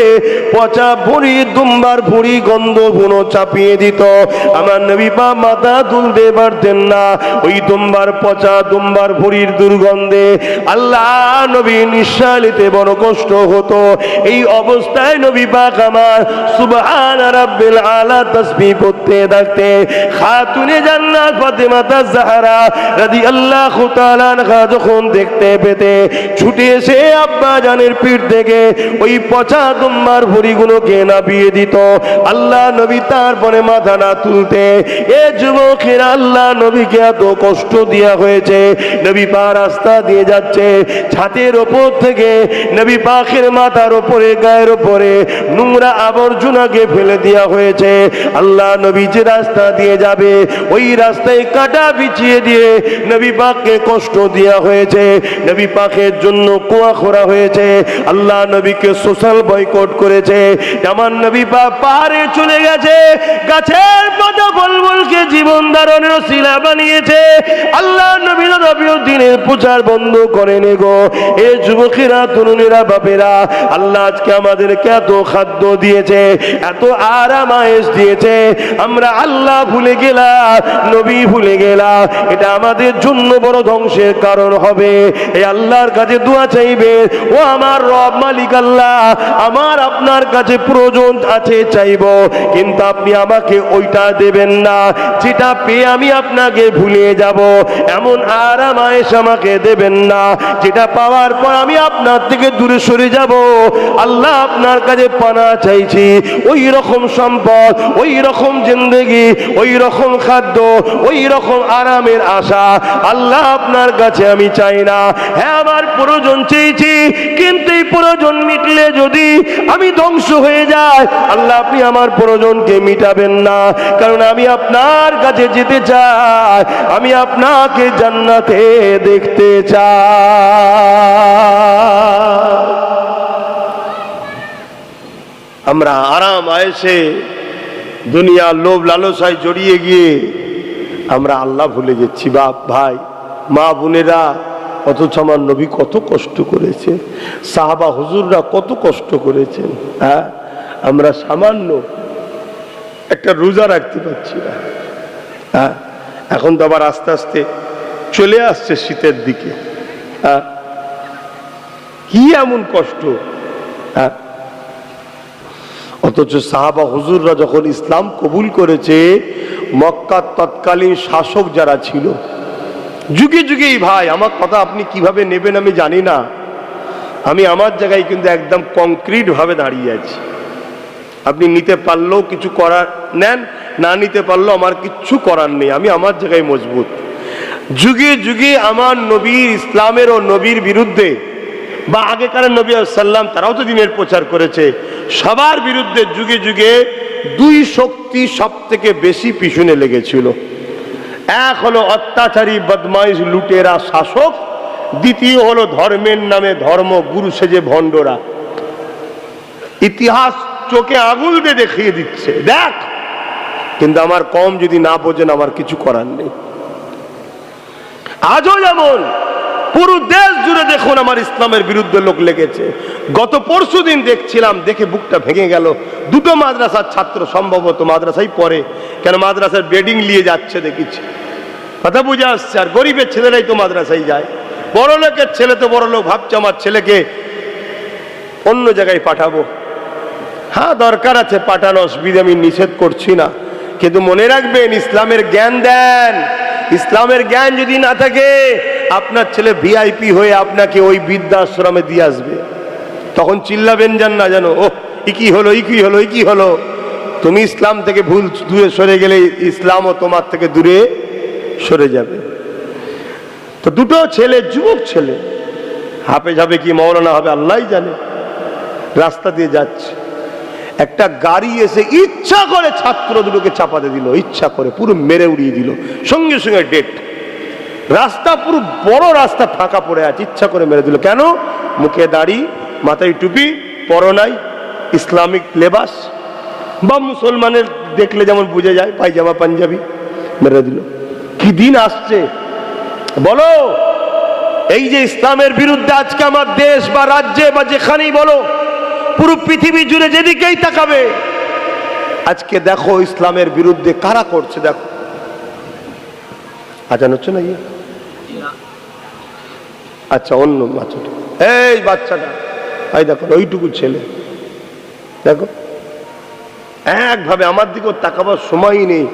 পচা ভুঁড়ি, দুম্বার ভুঁড়ি, গন্ধ বুনো চাপিয়ে দিত। আমার নবী পাক মাথা তুলতে পারতেন না, ওই দুম্বার পচা, দুম্বার ভুঁড়ির দুর্গন্ধে আল্লাহ নবী নিঃশ্বাস নিতে বড় কষ্ট হতো। এই অবস্থায় নবী পাক আমার সুবহান রাব্বিল আলা তাসবিহ পড়তে থাকতে, খাতুনে জান্নাত ফাতেমা তাজহারা রাদিয়াল্লাহু তাআলা আনহা যখন দেখতে পেতে, ছুটে এসে আব্বা জানের পিঠ থেকে ওই পচা দুম্বার ভুঁড়িগুলোকে নামিয়ে দিত। আল্লাহ নবী তারপরে মাথা না তুলতে, এ যুবকেরা, আল্লাহ নবীকে এত কষ্ট দেওয়া হয়েছে। নবী পাক রাস্তা দিয়ে যাচ্ছে, ছাদের ওপর থেকে নবী পাকের মাথার ওপরে, গায়ের ওপরে নোংরা আবর্জনাকে ফেলে দেওয়া হয়েছে। আল্লাহ নবী যে রাস্তা দিয়ে যাবে, ওই রাস্তায় কাঁটা বিছিয়ে দিয়ে নবী পাককে কষ্ট দেওয়া হয়েছে, নবী পাকের জন্য কুয়া খোঁড়া হয়েছে। আল্লাহ নবীকে সোশ্যাল বয়কট করেছে। আমার নবী পাক পাহাড়ে চলে গেছে, গাছের পাতা ফলমূলকে জীবন ধারণের শিলা বানিয়েছে। আল্লাহ নবী দিনের প্রচার বন্ধ করেনি গো। এ যুবকেরা, তরুণেরা, বাপেরা, আল্লাহ আজকে আমাদেরকে এত খাদ্য দিয়েছে, এত আরাম আয়েশ দিয়েছে, আমরা আল্লাহ ভুলে গেলাম, নবী ভুলে গেলাম। এটা আমাদের জন্য বড় ধ্বংসের কারণ হবে। এই আল্লাহর কাছে দোয়া চাইবে, ও আমার রব মালিক আল্লাহ, আমার আপনার কাছে প্রয়োজন আছে, চাইব, কিন্তু আপনি আমাকে ওইটা দেবেন না যেটা পেয়ে আমি আপনাকে ভুলে যাব। এমন আরাম আয়েশ আয়েশ আমাকে দেবেন না, যেটা পাওয়ার পর আমি আপনার থেকে দূরে সরে যাব। আল্লাহ আপনার কাছে পানা চাইছি, ওই রকম সম্পদ, ওই রকম জিন্দেগি, ওই রকম খাদ্য, ওই রকম আরামের আশা আল্লাহ আপনার কাছে আমি চাই না। হ্যাঁ, আমার প্রয়োজন চেয়েছি, কিন্তু এই প্রয়োজন মিটলে যদি আমি ধ্বংস হয়ে যাই, আল্লাহ আপনি আমার প্রয়োজনকে মিটাবেন না, কারণ আমি আপনার কাছে যেতে চাই, আমি আপনাকে জান্নাতে দেখতে চাই। আমরা আরাম আয়েশে দুনিয়ার লোভ লালসায় জড়িয়ে গিয়ে আমরা আল্লাহ ভুলে যাচ্ছি। বাপ ভাই মা বোনেরা, অথচ আমার নবী কত কষ্ট করেছে, সাহাবা হুজুররা কত কষ্ট করেছেন। হ্যাঁ, আমরা সামান্য একটা রোজা রাখতে পারছি না। হ্যাঁ, এখন তো আবার আস্তে আস্তে চলে আসছে শীতের দিকে। হ্যাঁ, কি এমন কষ্ট। হ্যাঁ, অথচ সাহাবা হুজুররা যখন ইসলাম কবুল করেছে, মক্কার তৎকালীন শাসক যারা ছিল, যুগে যুগেই, ভাই আমার কথা আপনি কিভাবে নেবেন আমি জানি না, আমি আমার জায়গায় কিন্তু একদম কংক্রিট ভাবে দাঁড়িয়ে আছি। আপনি নিতে পারলেও কিছু করার নেন, না নিতে পারলেও আমার কিচ্ছু করার নেই, আমি আমার জায়গায় মজবুত। যুগে যুগে আমার নবীর, ইসলামের ও নবীর বিরুদ্ধে, বা আগেকার নবী সাল্লাম তারাও তো দিনের প্রচার করেছে, সবার বিরুদ্ধে যুগে যুগে দুই শক্তি সব থেকে বেশি পিছনে লেগেছিল। এক হলো অত্যাচারী বদমাইশ লুটেরা শাসক, দ্বিতীয় হলো ধর্মের নামে ধর্ম গুরু সেজে ভণ্ডরা। ইতিহাস চোখে আঙুল দিয়ে দেখিয়ে দিচ্ছে, দেখ। কিন্তু আমার কম যদি না বোঝেন, আমার কিছু করার নেই। আজও যেমন পুরো দেশ জুড়ে দেখুন আমার ইসলামের বিরুদ্ধে লোক লেগেছে। গত পরশু দিন দেখছিলাম, দেখে বুকটা ভেঙে গেল। দুটো মাদ্রাসার ছাত্র, সম্ভবত মাদ্রাসায় পড়ে, কেন মাদ্রাসার বেডিং নিয়ে যাচ্ছে দেখেছি, কথা বুঝে আসছে। আর গরিবের ছেলেরাই তো মাদ্রাসায় যায়, বড় লোকের ছেলে তো বড় লোক ভাবছে আমার ছেলেকে অন্য জায়গায় পাঠাবো। হ্যাঁ, দরকার আছে পাঠানো, অসুবিধা আমি নিষেধ করছি না, কিন্তু মনে রাখবেন ইসলামের জ্ঞান দেন। ইসলামের জ্ঞান যদি না থাকে, আপনার ছেলে ভিআইপি হয়ে আপনাকে ওই বৃদ্ধাশ্রমে দিয়ে আসবে, তখন চিল্লাবেন যান না, জানো ও কি হলো, কি হলো, কি হলো। তুমি ইসলাম থেকে ভুল দূরে সরে গেলে ইসলামও তোমার থেকে দূরে সরে যাবে। তো দুটো ছেলে, যুবক ছেলে, হাফেজ হবে কি মৌলানা হবে আল্লাহ জানে, রাস্তা দিয়ে যাচ্ছে, একটা গাড়ি এসে ইচ্ছা করে ছাত্র দুটোকে চাপাতে দিল, ইচ্ছা করে পুরো মেরে উড়িয়ে দিল, সঙ্গে সঙ্গে ডেট। রাস্তা পুরো বড় রাস্তা ফাঁকা পড়ে আছে, ইচ্ছা করে মেরে দিল। কেন? মুখে দাড়ি, মাথায় টুপি, পরনাই ইসলামিক লেবাস, বা মুসলমানের দেখলে যেমন বুঝে যায় পায়জামা পাঞ্জাবি, মেরে দিল। কি দিন আসছে বলো? এই যে ইসলামের বিরুদ্ধে আজকে আমার দেশ বা রাজ্যে বা যেখানেই বলো, পুরো পৃথিবী জুড়ে যেদিকেই তাকাবে, আজকে দেখো ইসলামের বিরুদ্ধে কারা করছে। দেখো, আজান হচ্ছে না? আচ্ছা, অন্য বাচ্চাটা, এই বাচ্চাটা, এই দেখো ওইটুকু ছেলে, দেখো একভাবে আমার দিকেও তাকাবার সময়ই নেই,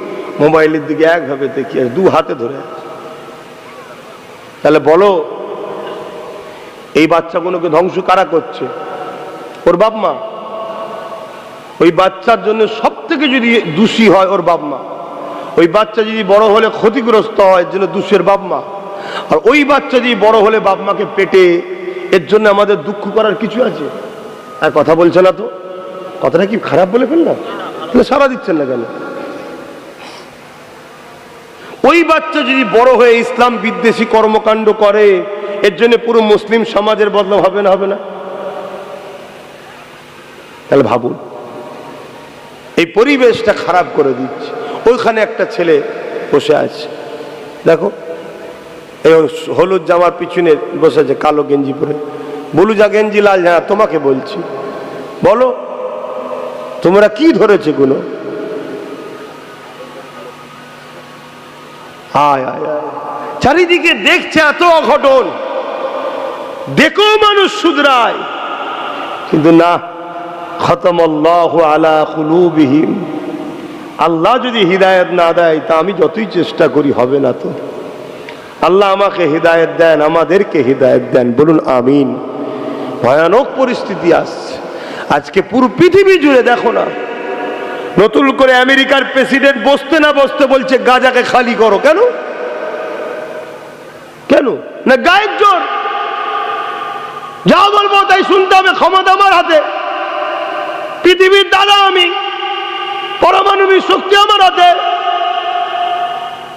মোবাইলের দিকে একভাবে দেখিয়ে দু হাতে ধরে আছে। তাহলে বলো, এই বাচ্চাগুলোকে ধ্বংস কারা করছে? ওর বাপ মা। ওই বাচ্চার জন্য সব থেকে যদি দোষী হয় ওর বাপ মা। ওই বাচ্চা যদি বড় হলে ক্ষতিগ্রস্ত হয়, এর জন্য দোষের বাপ মা। আর ওই বাচ্চা যদি বড় হলে বাপ মাকে পেটে, এর জন্য আমাদের দুঃখ করার কিছু আছে? আর কথা বলছে না তো, কথাটা কি খারাপ বলে ফেললাম? তাহলে সারা দিচ্ছেন না কেন? ওই বাচ্চা যদি বড় হয়ে ইসলাম বিদ্বেষী কর্মকাণ্ড করে, এর জন্য পুরো মুসলিম সমাজের বদলাম হবে না? হবে না? তাহলে ভাবুন, এই পরিবেশটা খারাপ করে দিচ্ছে। ওইখানে একটা ছেলে বসে আছে, দেখো এই হলুদ জামার পিছনে বসে আছে, কালো গেঞ্জি পরে, বুলুজা গেঞ্জি লাল। হ্যাঁ, তোমাকে বলছি, বলো তোমরা কি ধরেছে গুলো? আয় আয় আয়, চারিদিকে দেখছে এত অঘটন, দেখো মানুষ শুধরায়, কিন্তু না। খতমাল্লাহু আলা কুলুবিহিম, আল্লাহ যদি হিদায়াত না দেয়, তা আমি যতই চেষ্টা করি হবে না। তো আল্লাহ আমাকে হিদায়াত দেন, আমাদেরকে হিদায়াত দেন, বলুন আমিন। ভয়ানক পরিস্থিতি আসছে আজকে পুরো পৃথিবী জুড়ে। দেখো না, নতুন করে আমেরিকার প্রেসিডেন্ট বসতে না বসতে বলছে গাজাকে খালি করো। কেন কেন না গায়ের জোর, যা বলবো তাই শুনতে হবে, ক্ষমতা আমার হাতে, পৃথিবীর দাদা আমি, পারমাণবিক শক্তি আমার হাতে।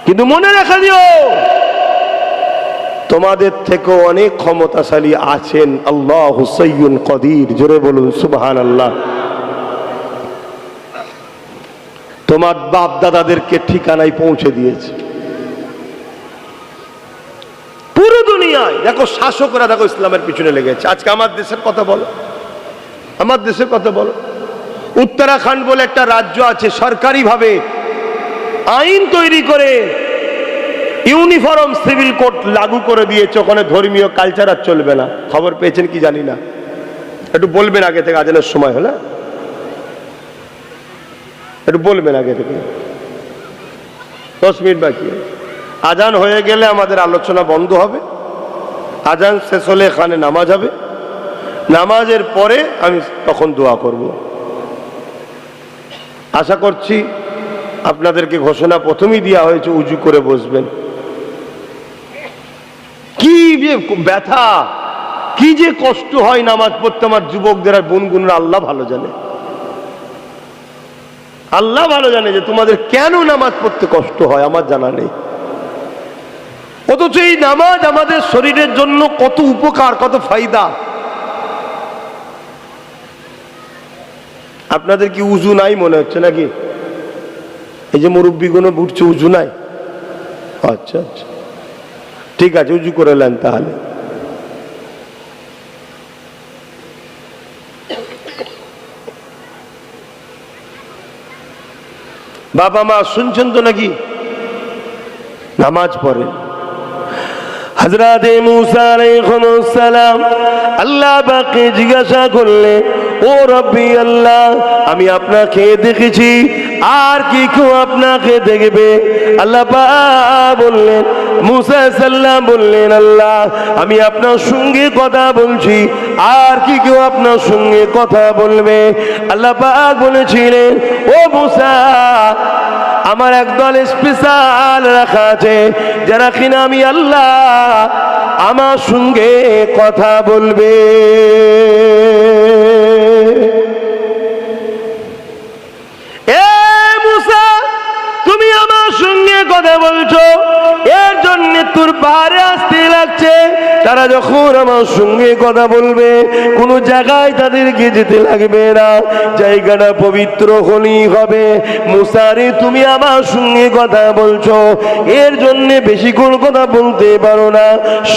কিন্তু মনে রেখে দিও, তোমাদের থেকে অনেক ক্ষমতাশালী আছেন। আল্লাহু সাইয়্যুন কাদির, জোরে বলুন সুবহানাল্লাহ। তোমার বাপ দাদাদেরকে ঠিকানায় পৌঁছে দিয়েছে পুরো দুনিয়ায়। দেখো শাসকরা, দেখো ইসলামের পিছনে লেগেছে। আজকে আমার দেশের কথা বলো, আমার দেশের কথা বলো। উত্তরাখণ্ড বলে একটা রাজ্য আছে, সরকারিভাবে আইন তৈরি করে ইউনিফর্ম সিভিল কোড লাগু করে দিয়েছে। ওখানে ধর্মীয় কালচার আর চলবে না। খবর পেয়েছেন কি জানি না, একটু বলবেন আগে থেকে, আজানের সময় হলে একটু বলবেন আগে থেকে। 10 মিনিট বাকি, আজান হয়ে গেলে আমাদের আলোচনা বন্ধ হবে। আজান শেষ হলে এখানে নামাজ হবে, নামাজের পরে আমি তখন দোয়া করব। আশা করছি আপনাদেরকে ঘোষণা প্রথমেই দেওয়া হয়েছে, উজু করে বসবেন। কি যে ব্যথা, কি যে কষ্ট হয় নামাজ পড়তে আমার যুবকদের আর বোনগুনরা, আল্লাহ ভালো জানে, আল্লাহ ভালো জানে যে তোমাদের কেন নামাজ পড়তে কষ্ট হয়, আমার জানা নেই। অথচ এই নামাজ আমাদের শরীরের জন্য কত উপকার, কত ফায়দা। আপনাদের কি উজু নাই মনে হচ্ছে নাকি? এই যে মুরব্বীগুলো বুঝছে উজু নাই, আচ্ছা আচ্ছা ঠিক আছে, উজু করে নেন তাহলে। বাবা মা শুনছেন তো নাকি? নামাজ পড়েন। হযরতে মুসা আলাইহিস সালাম আল্লাহ পাককে জিজ্ঞাসা করলে, ও রব্বি আল্লাহ, আমি আপনাকে দেখেছি, আর কি কেউ আপনাকে দেখবে? আল্লাহ পাক বললেন, মুসা সাল্লাম বললেন, আল্লাহ আমি আপনার সঙ্গে কথা বলছি, আর কি কেউ আপনার সঙ্গে কথা বলবে? আল্লাহ পাক বলেছিলেন, ও মুসা, আমার একদল স্পেশাল রাখা আছে, যারা কিনা আমি আল্লাহ আমার সঙ্গে কথা বলবে। এ মুসা, তুমি আমার সঙ্গে কথা বলছো, এর জন্য তোর পাহাড়ে আসতে লাগছে। তারা যখন আমার সঙ্গে কথা বলবে, কোনো জায়গায় তাদেরকে যেতে লাগবে না, জায়গাটা পবিত্র হলেই হবে। মুসা রে, তুমি আমার সঙ্গে কথা বলছো, এর জন্য বেশিক্ষণ কথা বলতে পারো না,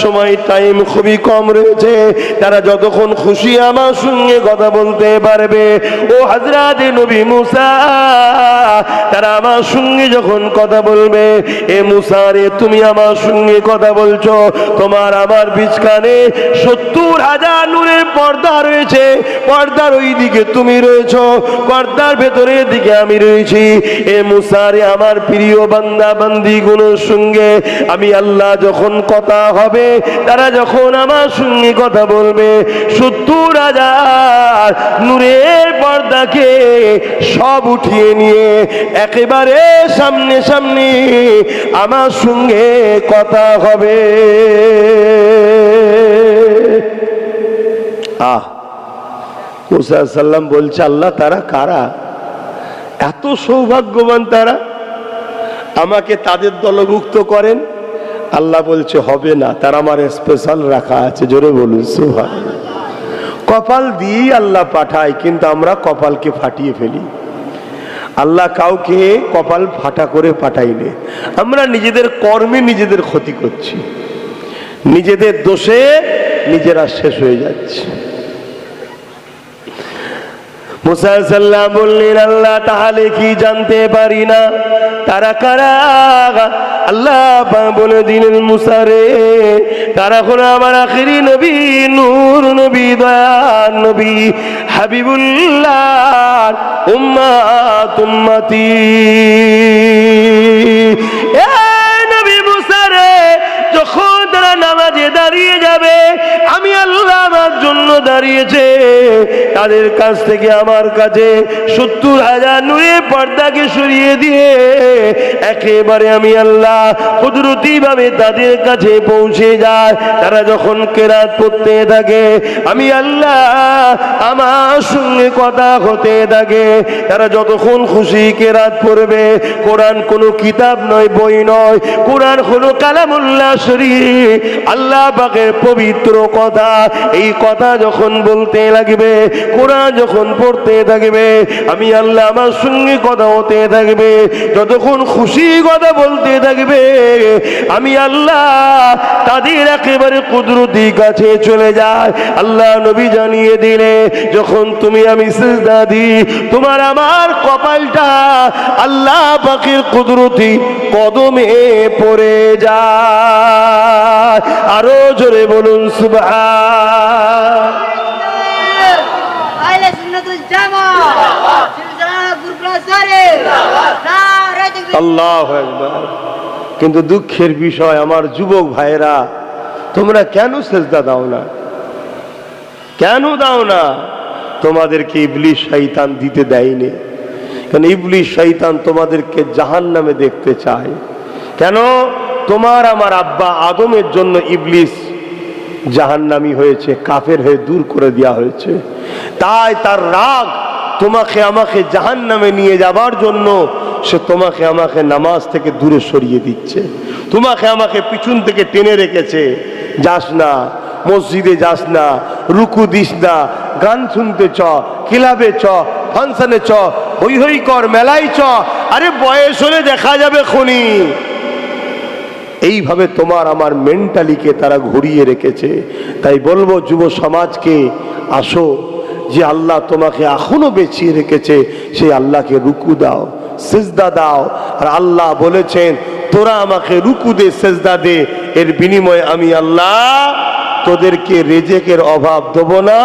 সময় টাইম খুবই কম রয়েছে। তারা যতক্ষণ খুশি আমার সঙ্গে কথা বলতে পারবে। ও হযরতে নবী মুসা, তারা আমার সঙ্গে যখন কথা বলবে, এ মুসা রে, তুমি আমার সঙ্গে কথা বলছো, তোমার আমার বিচকানে 70,000 নূরের পর্দা রয়েছে, পর্দার ওই দিকে তুমি রয়েছো, পর্দার ভেতরের দিকে আমি রয়েছি। এ মুসা রে, আমার প্রিয় বান্দা বান্দীগুলোর সঙ্গে আমি আল্লাহ যখন কথা হবে, তারা যখন আমার সঙ্গে কথা বলবে, 70,000 নূরের পর্দাকে সব উঠিয়ে নিয়ে একেবারে সামনে সামনে আমার সঙ্গে কথা হবে। মুসা সাল্লাম বলছে, আল্লাহ তারা কারা? এত সৌভাগ্যবান তারা, আমাকে তাদের দলভুক্ত করেন। আল্লাহ বলছে হবে না, তারা আমার স্পেশাল রাখা আছে। জোরে বলুন সুবহানাল্লাহ। কপাল দিয়ে আল্লাহ পাঠায়, কিন্তু আমরা কপালকে ফাটিয়ে ফেলি। আল্লাহ কাউকে কপাল ফাটা করে পাঠাইলে, আমরা নিজেদের কর্মে নিজেদের ক্ষতি করছি, নিজেদের দোষে নিজেরা শেষ হয়ে যাচ্ছে। মুসা সাল্লাম বললেন, আল্লাহ তাহলে কি জানতে পারি না তারা কারা? আল্লাহ বলে দিলেন, মুসা রে, তারা হলো আমার আখিরি নবী, নূর নবী, দয়ার নবী, হাবিবুল্লাহ, উম্মাত উম্মতি। এ নবী মুসা রে, জন্য দাঁড়িয়েছে, তাদের কাছ থেকে আমার কাছে 70,000 নূরের পর্দাকে সরিয়ে দিয়ে একেবারে আমি আল্লাহ কুদরতি ভাবে তাদের কাছে পৌঁছে যায়। তারা যখন কেরাত পড়তে থাকে আমি আল্লাহ আমার সঙ্গে কথা হতে থাকে। তারা যতক্ষণ খুশি কেরাত পড়বে। কোরআন কোনো কিতাব নয়, বই নয়, কোরআন হলো কালামুল্লাহ শরীফ, আল্লাহ পাকের পবিত্র কথা। এই কথা যখন বলতে লাগবে, কোরআন যখন পড়তে থাকবে, আমি আল্লাহ আমার সঙ্গে কথা হতে থাকবে। যতক্ষণ খুশি কথা বলতে থাকবে আমি আল্লাহ তাদের একেবারে কুদরতি কাছে চলে যায়। আল্লাহ নবী জানিয়ে দিলে যখন তুমি আমি সিজদা দিই, তোমার আমার কপালটা আল্লাহ পাকের কুদরতি কদমে পড়ে যায়। আরো জোরে বলুন সুবহান। আল্লাহু আকবার। কিন্তু দুঃখের বিষয় আমার যুবক ভাইরা, তোমরা কেন সিজদা দাও না? কেন দাও না? তোমাদেরকে ইবলিস শয়তান দিতে দেয়নি। কারণ ইবলিস শয়তান তোমাদেরকে জাহান্নামে দেখতে চায়। কেন? তোমার আমার আব্বা আদমের জন্য ইবলিস জাহান্নামী হয়েছে, কাফের হয়ে দূর করে দেওয়া হয়েছে। তাই তার রাগ তোমাকে আমাকে জাহান্নামে নিয়ে যাবার জন্য সে তোমাকে আমাকে নামাজ থেকে দূরে সরিয়ে দিচ্ছে। তোমাকে আমাকে পিছন থেকে টেনে রেখেছে, যাস না মসজিদে, যাস না, রুকু দিস না, গান শুনতে চ, ক্লাবে চ, ফাংশনে চ, হই হই কর, মেলায় চ, আরে বয়স হলে দেখা যাবে খনি। এইভাবে তোমার আমার মেন্টালিকে তারা ঘুরিয়ে রেখেছে। তাই বলবো যুব সমাজকে, আসো, যে আল্লাহ তোমাকে এখনো বেঁচিয়ে রেখেছে সেই আল্লাহকে রুকু দাও, সিজদা দাও। আর আল্লাহ বলেছেন তোরা আমাকে রুকু দে, সিজদা দে, এর বিনিময়ে আমি আল্লাহ তোদেরকে রিজিকের অভাব দেব না,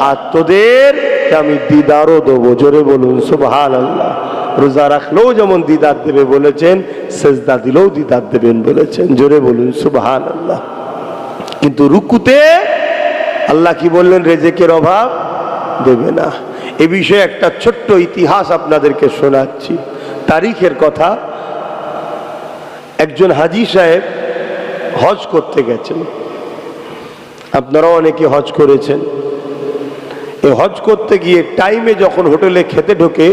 আর তোদেরকে আমি দিদারও দেবো। জোরে বলুন সুবহানাল্লাহ। রোজা রাখলেও যেমন দিদার দেবে বলেছেন, সিজদা দিলেও দিদার দেবেন বলেছেন। জোরে বলুন সুবহানাল্লাহ। কিন্তু রুকুতে আল্লাহ কি বললেন? রিজিকের অভাব দেবে না। এ বিষয়ে একটা ছোট্ট ইতিহাস আপনাদেরকে শোনাচ্ছি, তারিখের কথা। একজন হাজী সাহেব হজ করতে গেছেন। আপনারাও অনেকে হজ করেছেন। এই হজ করতে গিয়ে টাইমে যখন হোটেলে খেতে ঢোকে,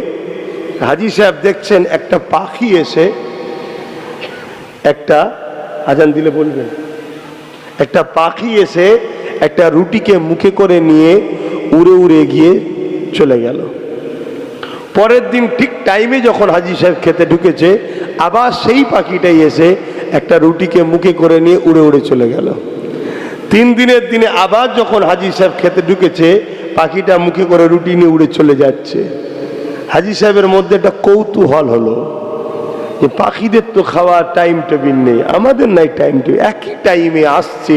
হাজী সাহেব দেখছেন একটা পাখি এসে, একটা আজান দিলে বলবেন, একটা পাখি এসে একটা রুটিকে মুখে করে নিয়ে উড়ে উড়ে গিয়ে চলে গেল। পরের দিন ঠিক টাইমে যখন হাজী সাহেব খেতে ঢুকেছে, আবার সেই পাখিটাই এসে একটা রুটিকে মুখে করে নিয়ে উড়ে উড়ে চলে গেল। 3 দিনের দিনে আবার যখন হাজী সাহেব খেতে ঢুকেছে, পাখিটা মুখে করে রুটি নিয়ে উড়ে চলে যাচ্ছে। হাজী সাহেবের মধ্যে একটা কৌতূহল হলো যে পাখিদের তো খাওয়ার টাইম টেবিল নেই, আমাদের নাই টাইম টেবিল, একই টাইমে আসছে,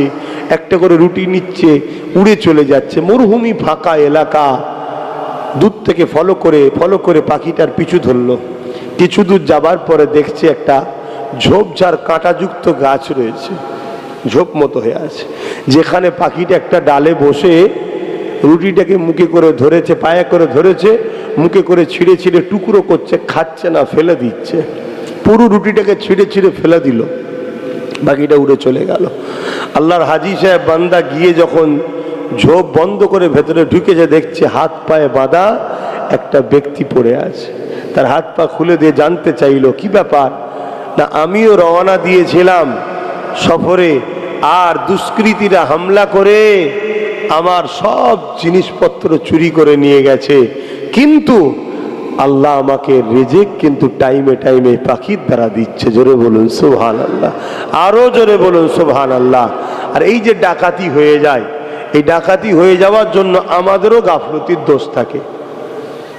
একটা করে রুটি নিচ্ছে, উড়ে চলে যাচ্ছে। মরুভূমি ফাঁকা এলাকা, দূর থেকে ফলো করে পাখিটার পিছু ধরলো। কিছু দূর যাবার পরে দেখছে একটা ঝোপঝাড় কাঁটাযুক্ত গাছ রয়েছে, ঝোপ মতো হয়ে আছে, যেখানে পাখিটা একটা ডালে বসে রুটিটাকে মুখে করে ধরেছে, পায়ে করে ধরেছে, মুখে করে ছিঁড়ে ছিঁড়ে টুকরো করছে, খাচ্ছে না, ফেলে দিচ্ছে। পুরো রুটিটাকে ছিঁড়ে ছিঁড়ে ফেলে দিল, পাখিটা উড়ে চলে গেল। আল্লাহর হাজী সাহেব বান্দা গিয়ে যখন ঝোপ বন্ধ করে ভেতরে ঢুকেছে, দেখছে হাত পায়ে বাঁধা একটা ব্যক্তি পড়ে আছে। তার হাত পা খুলে দিয়ে জানতে চাইল কি ব্যাপার। না, আমিও রওনা দিয়েছিলাম সফরে, আর দুষ্কৃতীরা হামলা করে আমার সব জিনিসপত্র চুরি করে নিয়ে গেছে, কিন্তু আল্লাহ আমাকে রিজিক কিন্তু টাইমে টাইমে পাখির দ্বারা দিচ্ছে। জোরে বলুন সুবহানাল্লাহ, আরো জোরে বলুন সুবহানাল্লাহ। আর এই যে ডাকাতি হয়ে যায়, এই ডাকাতি হয়ে যাওয়ার জন্য আমাদেরও গাফলতির দোষ থাকে।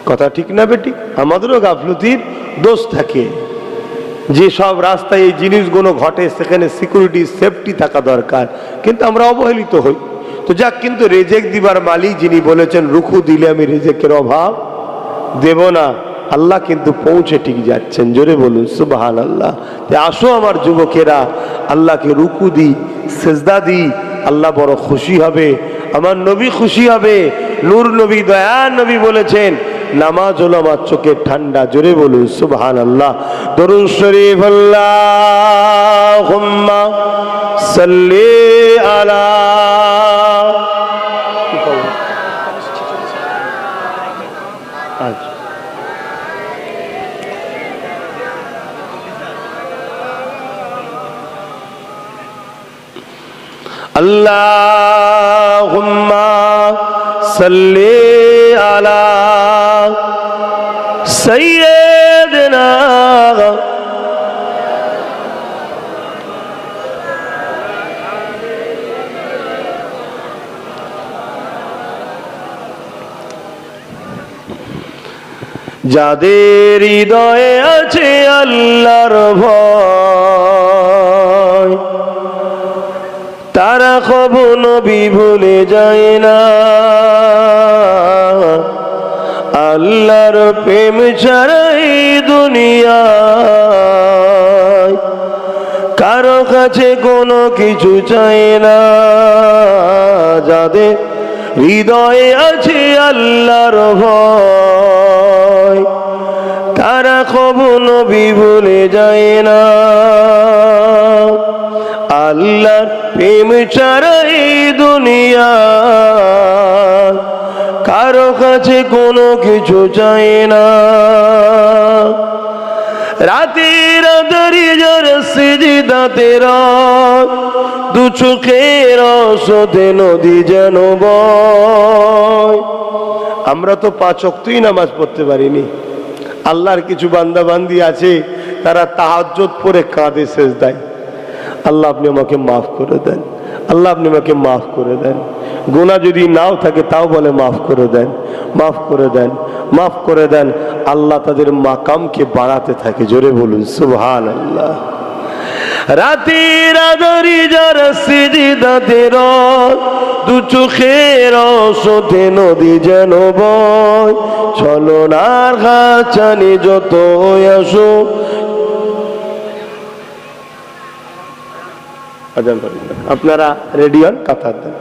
কথা ঠিক না বেটি? আমাদেরও গাফলতির দোষ থাকে। যে সব রাস্তায় এই জিনিসগুলো ঘটে সেখানে সিকিউরিটি সেফটি থাকা দরকার, কিন্তু আমরা অবহেলিত হই। তো যাক, কিন্তু রিজিক দিবার মালিক যিনি বলেছেন রুকু দিলে আমি রিজিকের অভাব দেব না, আল্লাহ কিন্তু পৌঁছে ঠিক যাচ্ছেন। জোরে বলুন সুবহানাল্লাহ। আসো আমার যুবকেরা, আল্লাহকে রুকু দিই, সিজদা দিই, আল্লাহ বড় খুশি হবে। আমার নবী খুশি হবে। নূর নবী, দয়ার নবী বলেছেন নামাজ হলো আমার চোখের ঠান্ডা। জোরে বলুন সুবহানাল্লাহ। দরুদ শরীফ আল্লাহুম্মা সাল্লি আলা। আল্লাহুম্মা সাল্লি আলা সাইয়্যিদিনা। যাদের হৃদয়ে আছে আল্লাহর ভয়, তারা কবু নবী ভুলে যায় না। আল্লাহর প্রেম ছাড়াই দুনিয়ায় কারো কাছে কোনো কিছু চাই না। যাদের হৃদয়ে আছে আল্লাহর ভয়, তারা কবু নবী ভুলে যায় না। আল্লাহর প্রেম ছাড়াই দুনিয়া কারো কাছে কোনো কিছু চাই না। রাতের আঁধারি যার সিজদাতে রত, দু চোখের অসতে নদী যেন বয়। আমরা তো 5 ওয়াক্তই নামাজ পড়তে পারিনি। আল্লাহর কিছু বান্দা বান্দি আছে তারা তাহাজ্জুদ পড়ে কাঁদে সেজদায়। আল্লাহ আপনি আমাকে মাফ করে দেন, আল্লাহ আপনি আমাকে মাফ করে দেন। গুনাহ যদি নাও থাকে তাও বলে মাফ করে দেন, মাফ করে দেন, মাফ করে দেন। আল্লাহ তাদের মাকামকে বাড়াতে থাকে। জোরে বলুন সুবহানাল্লাহ। রাতের আঁধারি যার সিজদাতে রত, দু চোখের অসতে নদী যেন বয়। ছলনার ঘাচানি যত আসো। আপনারা রেডি হন, কাতার দেন।